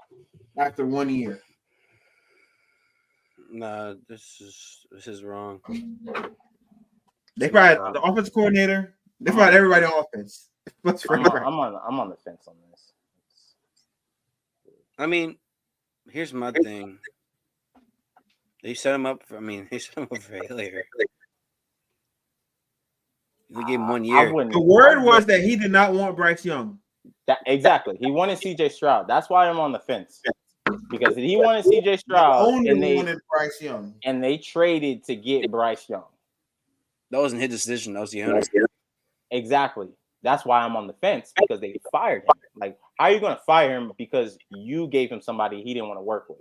after 1 year? Nah, this is wrong. They fired the offense coordinator. They fired everybody on offense. What's I'm Frank Wright? on the fence on this. I mean, here's my thing. They set him up for failure. They gave him 1 year. The word was that he did not want Bryce Young. Exactly. He wanted CJ Stroud. That's why I'm on the fence. Because he wanted CJ Stroud Only wanted Bryce Young. and they traded to get Bryce Young. That wasn't his decision. That was the owner. Exactly. That's why I'm on the fence because they fired him. Like, how are you going to fire him because you gave him somebody he didn't want to work with?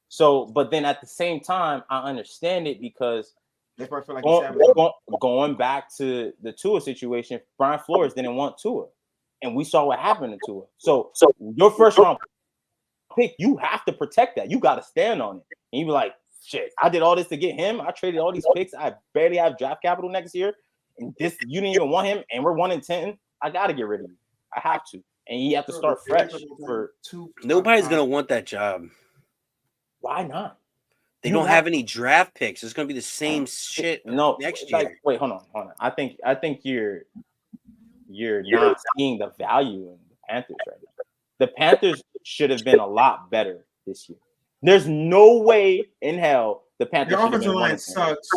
So, but then at the same time, I understand it because They probably feel like going back to the Tua situation, Brian Flores didn't want Tua, and we saw what happened to Tua. So your first round pick, you have to protect that. You got to stand on it. And you be like, shit, I did all this to get him. I traded all these picks. I barely have draft capital next year. And this, you didn't even want him. And we're 1-10. I got to get rid of you. I have to. And you have to start fresh for Nobody's going to want that job. Why not? They don't have any draft picks. It's going to be the same shit next year. Like, wait, hold on. I think you're not seeing the value in the Panthers right now. The Panthers should have been a lot better this year. There's no way in hell the Panthers. Their offensive line sucks,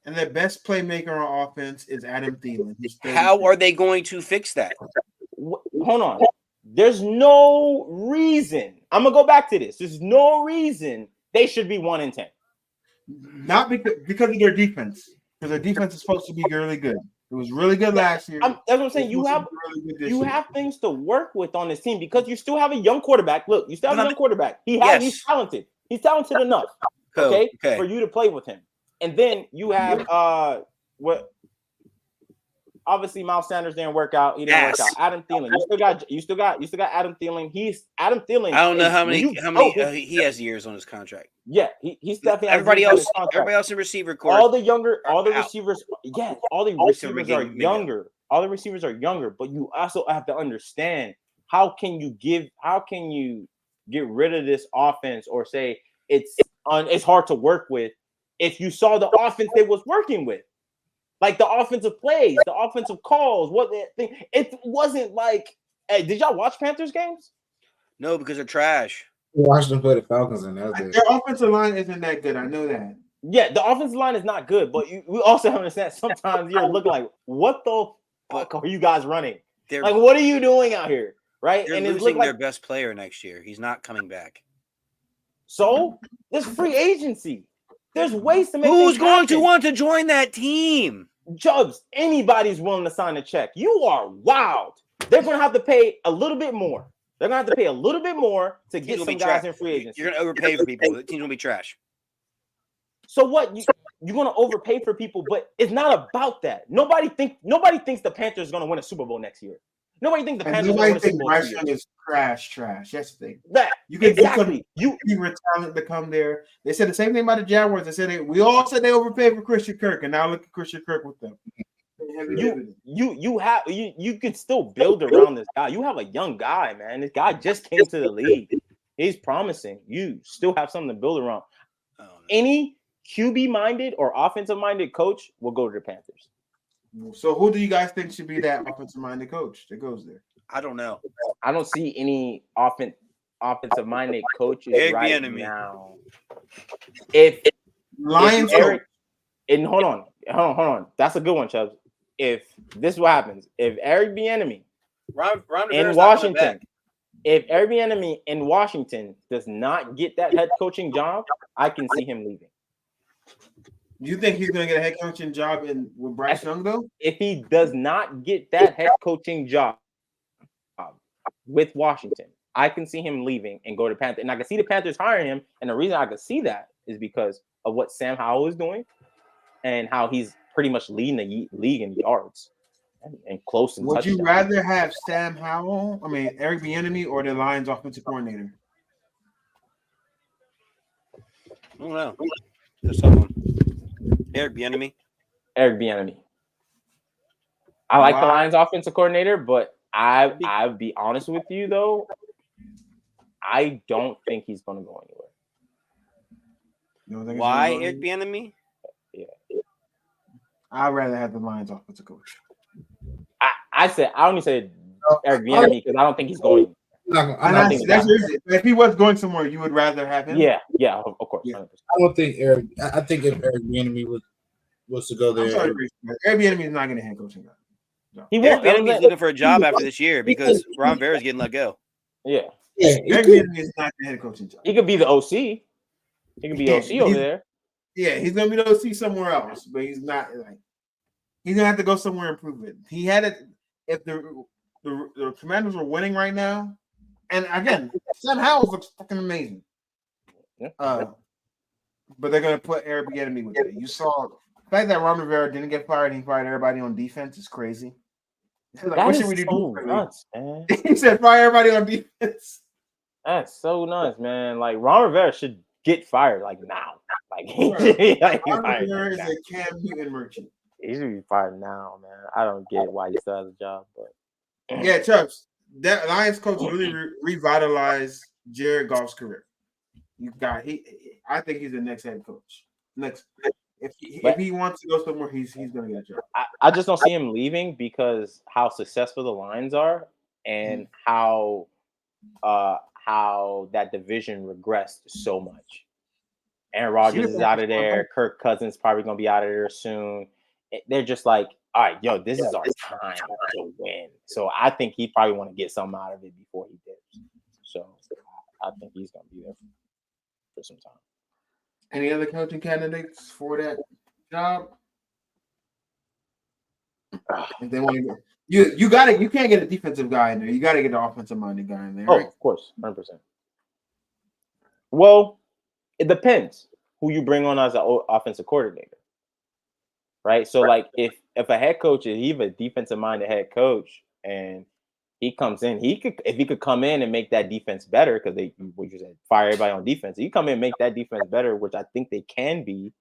and their best playmaker on offense is Adam Thielen. How are they going to fix that? Hold on. There's no reason. I'm gonna go back to this. There's no reason they should be 1-10. Not because of their defense. Because their defense is supposed to be really good. It was really good last year. That's what I'm saying. You have things to work with on this team because you still have a young quarterback. Look, you still have a young quarterback. He's talented. He's talented enough. Okay, for you to play with him. And then you have obviously Miles Sanders didn't work out. He didn't work out. Adam Thielen, you still got Adam Thielen. Adam Thielen. I don't know how many he has years on his contract. Yeah, he's definitely everybody else in receiver corps. All the receivers. Yeah, all the receivers are younger. All the receivers are younger, but you also have to understand how can you get rid of this offense or say it's hard to work with if you saw the offense they was working with, like the offensive plays, the offensive calls. It wasn't like. Hey, did y'all watch Panthers games? No, because they're trash. We watched them play the Falcons, and that's it. Their offensive line isn't that good. I know that. Yeah, the offensive line is not good, but we also understand sometimes you're looking like, what the fuck are you guys running? Like, what are you doing out here? Right? They're losing their best player next year. He's not coming back. So there's free agency. There's ways to make. Who's going to want to join that team? Chubbs, anybody's willing to sign a check. You are wild. They're going to have to pay a little bit more. They're going to have to pay a little bit more to get some guys in free agency. You're going to overpay for people. The team's going to be trash. So what? You're going to overpay for people, but it's not about that. Nobody thinks the Panthers are going to win a Super Bowl next year. Nobody thinks the Panthers are going to win a Super Bowl next year. Is trash. That's the thing. That you can exactly. You talent to come there. They said the same thing about the Jaguars. They said we all said they overpaid for Christian Kirk, and now look at Christian Kirk with them. You can still build around this guy. You have a young guy, man. This guy just came to the league. He's promising. You still have something to build around. Any QB-minded or offensive-minded coach will go to the Panthers. So who do you guys think should be that offensive-minded coach that goes there? I don't know. I don't see any offensive-minded coaches right now. If Lions, hold on. That's a good one, Chubbs. If this is what happens, if Eric Bieniemy in Washington, does not get that head coaching job, I can see him leaving. You think he's going to get a head coaching job with Bryce Young, though? If he does not get that head coaching job with Washington, I can see him leaving and go to Panthers. And I can see the Panthers hiring him. And the reason I can see that is because of what Sam Howell is doing and how he's pretty much leading the league in yards and close. Would you rather have Sam Howell, Eric Bieniemy, or the Lions offensive coordinator? I don't know. There's someone. Eric Bieniemy. I like the Lions offensive coordinator, but I'll be honest with you though. I don't think he's going to go anywhere. Why Eric Bieniemy? Yeah. I'd rather have the Lions offensive coach. I only said Eric Bieniemy because I don't think he's going. That's easy. If he was going somewhere, you would rather have him. Yeah, of course. Yeah. I don't think Eric. I think if Eric Bieniemy was to go there, Eric Bieniemy is not going to head coaching. No. Eric Bieniemy's looking for a job after this year because Ron Rivera's getting let go. Yeah. Eric Bieniemy is not the head coaching job. He could be the OC. He could be OC over there. Yeah, he's gonna be the OC somewhere else, but he's not he's gonna have to go somewhere and prove it. He had it if the Commanders were winning right now, and again, Sam Howell looks fucking amazing. Yeah. But they're gonna put Eric Bieniemy with it. You saw the fact that Ron Rivera didn't get fired, he fired everybody on defense is crazy. Like, what should we do? Nuts, man. He said fire everybody on defense. That's so nuts, man. Like Ron Rivera should get fired like now. Like Ron Rivera is a Cam Newton merchant. He should be fired now, man. I don't get why he still has a job, but yeah, Chubbs, that Lions coach really revitalized Jared Goff's career. I think he's the next head coach. If he wants to go somewhere, he's gonna get a job. I just don't see him leaving because how successful the Lions are and how that division regressed so much. Aaron Rodgers is out of there. Kirk Cousins probably gonna be out of there soon. They're just like, all right, this is our time to win. So I think he probably want to get something out of it before he dips. So I think he's gonna be there for some time. Any other coaching candidates for that job? If they want to you can't get a defensive guy in there. You got to get an offensive minded guy in there. Oh, right? Of course, 100%. Well, it depends who you bring on as an offensive coordinator, right? So like if a head coach is even a defensive minded head coach and he comes in, if he could come in and make that defense better because they what you said fire everybody on defense. He come in and make that defense better, which I think they can be,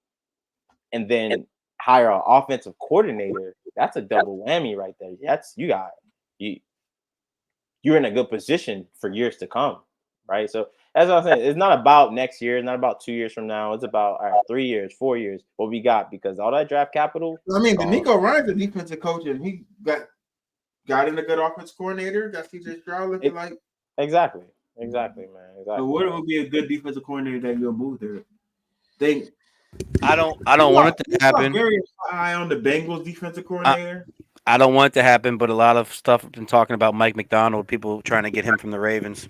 and then hire an offensive coordinator. That's a double whammy right there. You're in a good position for years to come, right? So as I was saying, it's not about next year, it's not about 2 years from now. It's about 3 years, 4 years, what we got because all that draft capital. I mean, D'Amico Ryan's a defensive coach, and he got in a good offense coordinator. Got CJ Stroud looking like exactly, man. Exactly. So what would be a good defensive coordinator that you'll move there? I don't want it to happen. Very high on the Bengals defensive coordinator. I don't want it to happen, but a lot of stuff have been talking about Mike McDonald, people trying to get him from the Ravens.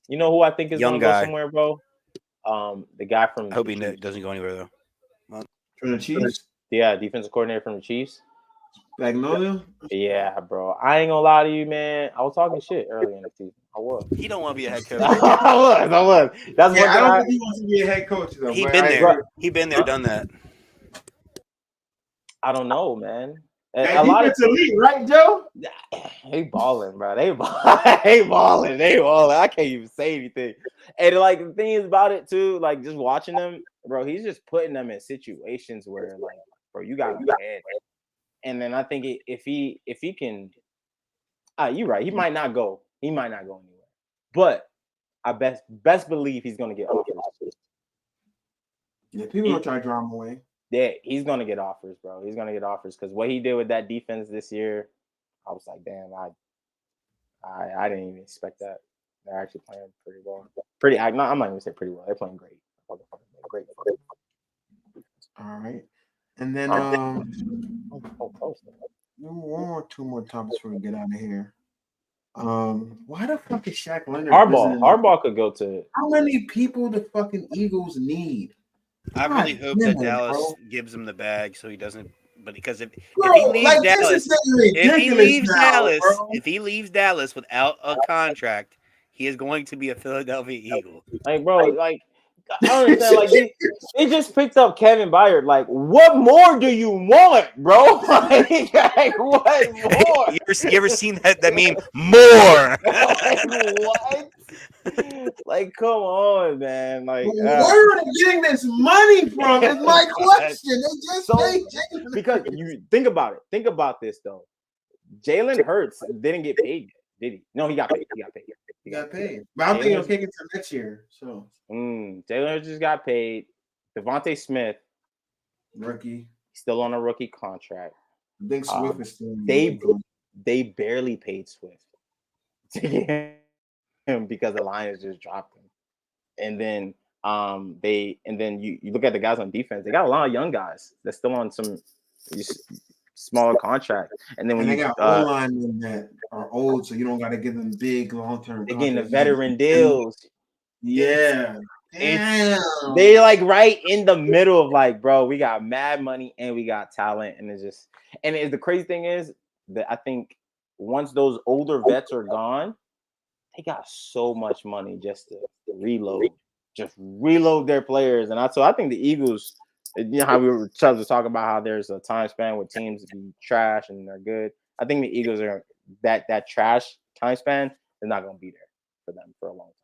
You know who I think is Young going to go guy. somewhere, bro? The guy from. I hope he doesn't go anywhere though. From the Chiefs? Yeah, defensive coordinator from the Chiefs. Magnolia? Yeah, bro. I ain't gonna lie to you, man. I was talking shit earlier in the season. I was. He don't want to be a head coach. I was. That's I don't think he wants to be a head coach though. He been there. He been there, done that. I don't know, man. A lot of elite, right, Joe? They balling, bro. They balling. I can't even say anything. And like the thing is about it too, like just watching them, bro. He's just putting them in situations where, like, bro, you got ahead. And then I think if he can, you're right. He might not go. He might not go anywhere. But I best believe he's gonna get offers. Yeah, people don't try to draw him away. Yeah, he's gonna get offers, bro. He's gonna get offers because what he did with that defense this year, I was like, damn, I didn't even expect that. They're actually playing pretty well. I'm not even gonna say pretty well. They're playing great. Great. All right, and then one or two more topics before we get out of here. Why the fuck is Shaq Leonard? Harbaugh could go to. How many people the fucking Eagles need? I really hope that Dallas gives him the bag so he doesn't. But because if he leaves Dallas without a contract, he is going to be a Philadelphia Eagle. Like, bro, like I don't understand. Like they just picked up Kevin Byard. Like, what more do you want, bro? Like what more? You ever seen that meme? More. Like, what? Like, come on, man. Like, where are they getting this money from? Is my question. They just because you think about it. Think about this though. Jalen Hurts didn't get paid yet, did he? No, he got paid. He got paid. But I don't think he'll kick it to next year. So Jalen Hurts just got paid. Devontae Smith, rookie, still on a rookie contract. I think Swift is still. They barely paid Swift to get him because the Lions just dropped him. And then you look at the guys on defense. They got a lot of young guys that's still on some smaller contract. And then when they got O-linemen that are old, so you don't got to give them big long-term. They're getting the veteran deals. Yeah. They like right in the middle of like, bro, we got mad money and we got talent, and the crazy thing is that I think once those older vets are gone, they got so much money just to reload their players. And so I think the Eagles, you know how we were talking about how there's a time span where teams be trash and they're good. I think the Eagles are that trash time span is not going to be there for them for a long time.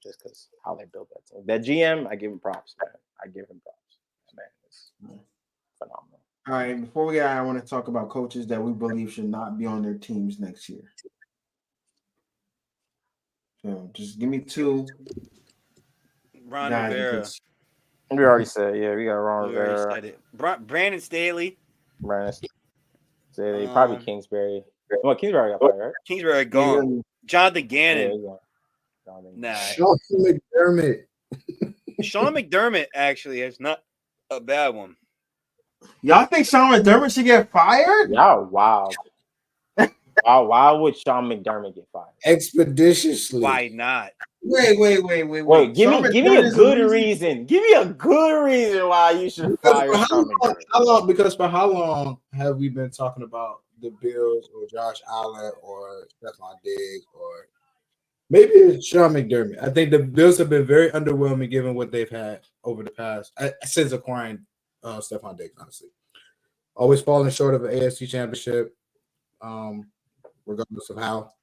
Just because how they built that team. That GM, I give him props, man. I give him props. Man, it's phenomenal. All right, before we get out, I want to talk about coaches that we believe should not be on their teams next year. So just give me two. Ron Rivera. We already said, yeah, we got Ron Rivera. Brandon Staley. Probably Kingsbury. Well, Kingsbury got fired, right? Kingsbury gone. Jonathan Gannon. Nah. Sean McDermott. Sean McDermott actually is not a bad one. Y'all think Sean McDermott should get fired? Y'all wild. Why would Sean McDermott get fired? Expeditiously. Why not? Wait. Give me a good reason. Give me a good reason why you should fire Sean McDermott. Because for how long have we been talking about the Bills or Josh Allen or Stephon Diggs or maybe it's Sean McDermott? I think the Bills have been very underwhelming given what they've had over the past since acquiring Stephon Diggs, honestly. Always falling short of an AFC championship, regardless of how.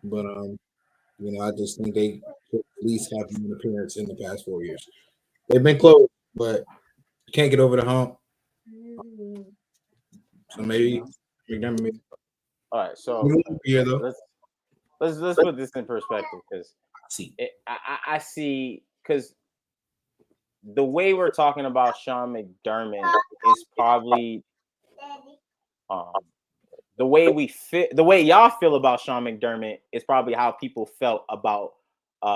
But I just think they should at least have an appearance in the past 4 years. They've been close, but can't get over the hump. So maybe McDermott. All right, so let's put this in perspective because I see because the way we're talking about Sean McDermott is probably the way y'all feel about Sean McDermott is probably how people felt about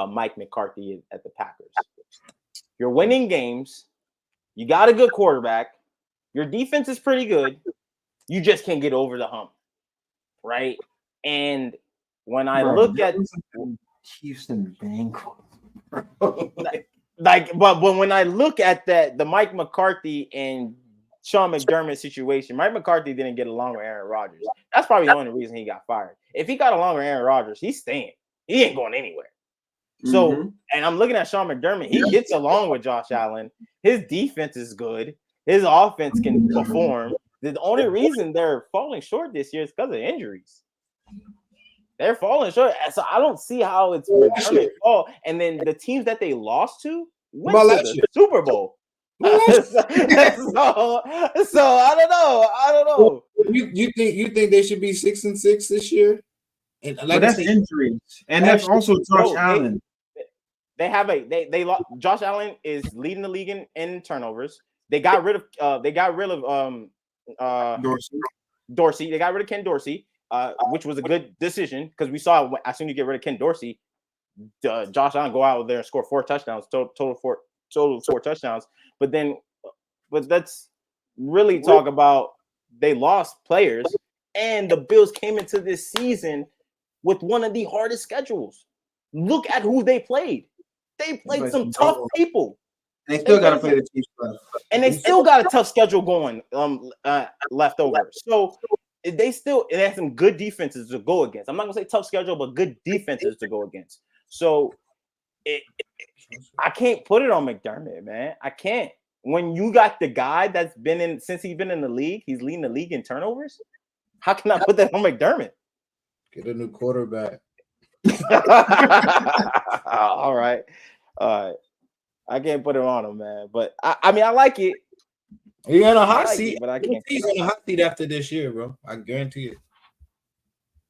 Mike McCarthy at the Packers. You're winning games, you got a good quarterback, your defense is pretty good, you just can't get over the hump, right? And when I look at Houston Bengals, but when I look at the Mike McCarthy and Sean McDermott situation, Mike McCarthy didn't get along with Aaron Rodgers. That's probably the only reason he got fired. If he got along with Aaron Rodgers, he's staying. He ain't going anywhere. So, and I'm looking at Sean McDermott. He gets along with Josh Allen. His defense is good. His offense can perform. The only reason they're falling short this year is because of injuries. They're falling short. So I don't see how it's McDermott fall. And then the teams that they lost to went to the Super Bowl. So I don't know. You think they should be 6-6 this year? And but that's injuries, and that's also Josh Allen. They lost. Josh Allen is leading the league in turnovers. They got rid of Dorsey. They got rid of Ken Dorsey, which was a good decision because we saw as soon as you get rid of Ken Dorsey, Josh Allen go out there and score 4 touchdowns, total 4 touchdowns. But let's really talk about they lost players, and the Bills came into this season with one of the hardest schedules. Look at who they played. They played some tough people. They still got to play the Chiefs, and they still got a tough schedule going left over. So they have some good defenses to go against. I'm not gonna say tough schedule, but good defenses to go against. So I can't put it on McDermott, man. I can't. When you got the guy that's been in since he's been in the league, he's leading the league in turnovers. How can I put that on McDermott? Get a new quarterback. All right. I can't put it on him, man. But I mean, I like it. He's on a hot seat, but I can't. He's on a hot seat after this year, bro. I guarantee it.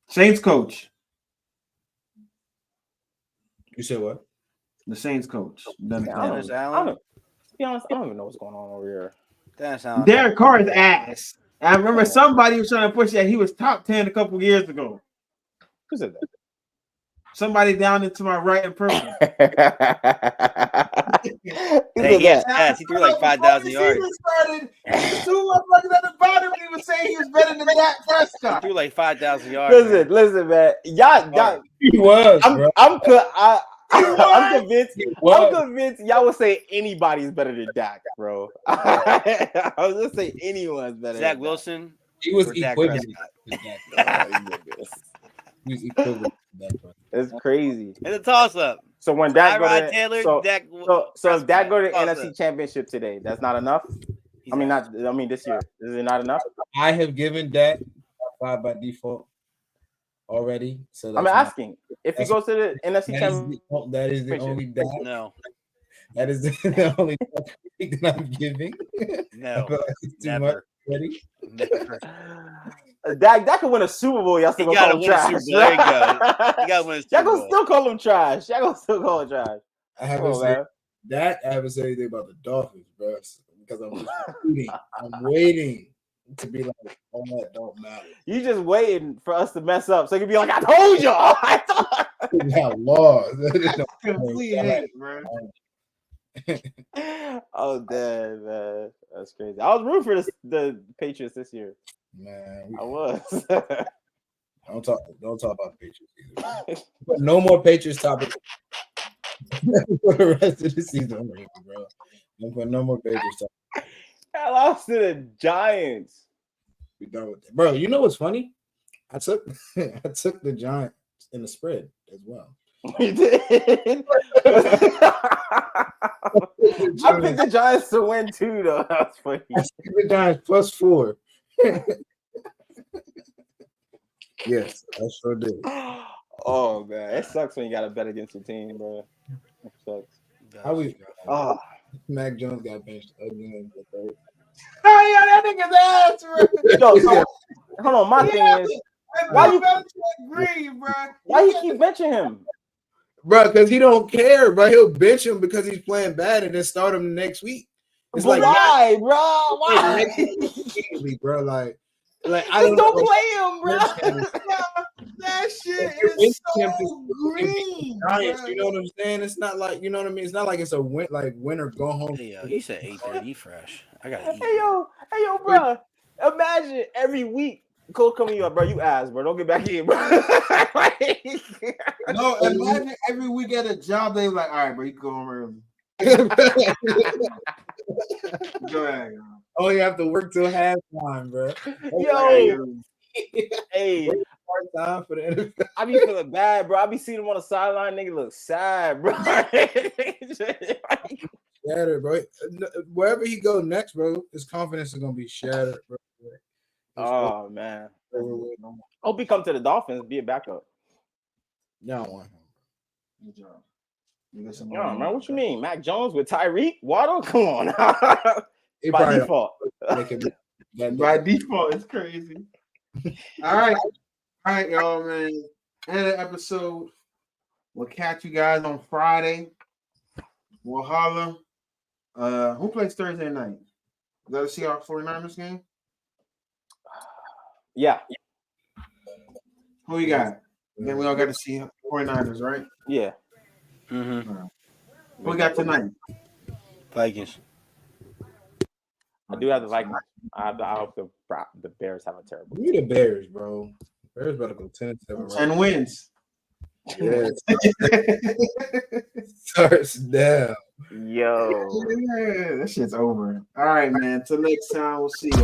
Saints coach. You said what? The Saints coach. Dennis Allen. To be honest, I don't even know what's going on over here. Dennis Allen. Derek Carr's ass. I remember somebody was trying to push that he was top 10 a couple years ago. Who said that? Somebody down into my right in person. He threw like 5,000 yards. Two motherfuckers at the bottom. He was saying he was better than Dak Prescott. He threw like 5,000 yards. Listen, man. Y'all. He was. I'm convinced. I'm convinced y'all would say anybody's better than Dak, bro. I was gonna say anyone's better. Zach Wilson. He was equivalent. He was equivalent. It's crazy. It's a toss-up. So when Dak go to Taylor, so if Dak go to toss-up. NFC Championship today, that's not enough. I mean this year. Is it not enough? I have given Dak 5 by default already. So I'm asking if he goes to the NFC Championship. That is the only Dak. No. That is the only Dak that I'm giving. No. Never. Never. Dak could win a Super Bowl. Y'all still gonna call him trash. There you go. You gotta win a Super Bowl. Y'all gonna still call him trash. Y'all gonna still call him trash. I haven't said anything about the Dolphins, bro, because I'm waiting to be like, oh, that don't matter. You just waiting for us to mess up so you can be like, I told y'all. I thought. Got lost. Complete hate, bro. Oh, damn, man. That's crazy. I was rooting for the Patriots this year. Man, I was. Don't talk about Patriots either. But no more Patriots topic for the rest of the season, bro. Don't put no more Patriots topic. I lost to the Giants. We done with that, bro. You know what's funny? I took the Giants in the spread as well. You did. I picked the Giants to win too, though. That's funny. I picked the Giants +4. Yes, I sure did. Oh man, it sucks when you got to bet against your team, bro. It sucks. How we? Oh, Mac Jones got benched again. Oh yeah, that nigga's ass, bro. yo, so, hold on. My thing is, why you green, bro? why he keep benching him? Bro, because he don't care, bro. He'll bench him because he's playing bad and then start him next week. It's But like why, bro? Why? immediately, bro. Like I Just don't play him, bro. That shit You're is benching him so to- green. Giants, bro. you know what I'm saying? It's not like, you know what I mean? It's not like it's a win or go home. Hey, yo, he said 8:30 fresh. I gotta eat. Hey yo, bro. Imagine every week Cole coming you up, bro. You ass, bro. Don't get back in, bro. No, imagine every week at a job they like, all right, bro, you go home early. Go ahead, yo. Oh, you have to work till halftime, bro. Yo, hey, Hard time for the NFL. I be feeling bad, bro. I be seeing him on the sideline, nigga look sad, bro. Shattered, bro. Wherever he go next, bro, his confidence is gonna be shattered, bro. Oh man. No Hope he come to the Dolphins, be a backup. y'all want him. Good job. You get some No, money. man, what you mean? Mac Jones with Tyreek? Waddle? Come on. He By probably default. don't make him that By default, it's crazy. All right, y'all, man. End of the episode. We'll catch you guys on Friday. We'll holler. Who plays Thursday night? Is that a Seahawks 49ers game? Yeah. Who you got? Then we all got to see 49ers, right? Yeah. Mm-hmm. Who we got tonight? Vikings. I do have the Vikings. I hope the Bears have a terrible. We the Bears, bro. Bears better go 10-7. Right? 10 wins. Yeah. Starts down. Yo. Yeah, that shit's over. All right, man. Till next time, we'll see you.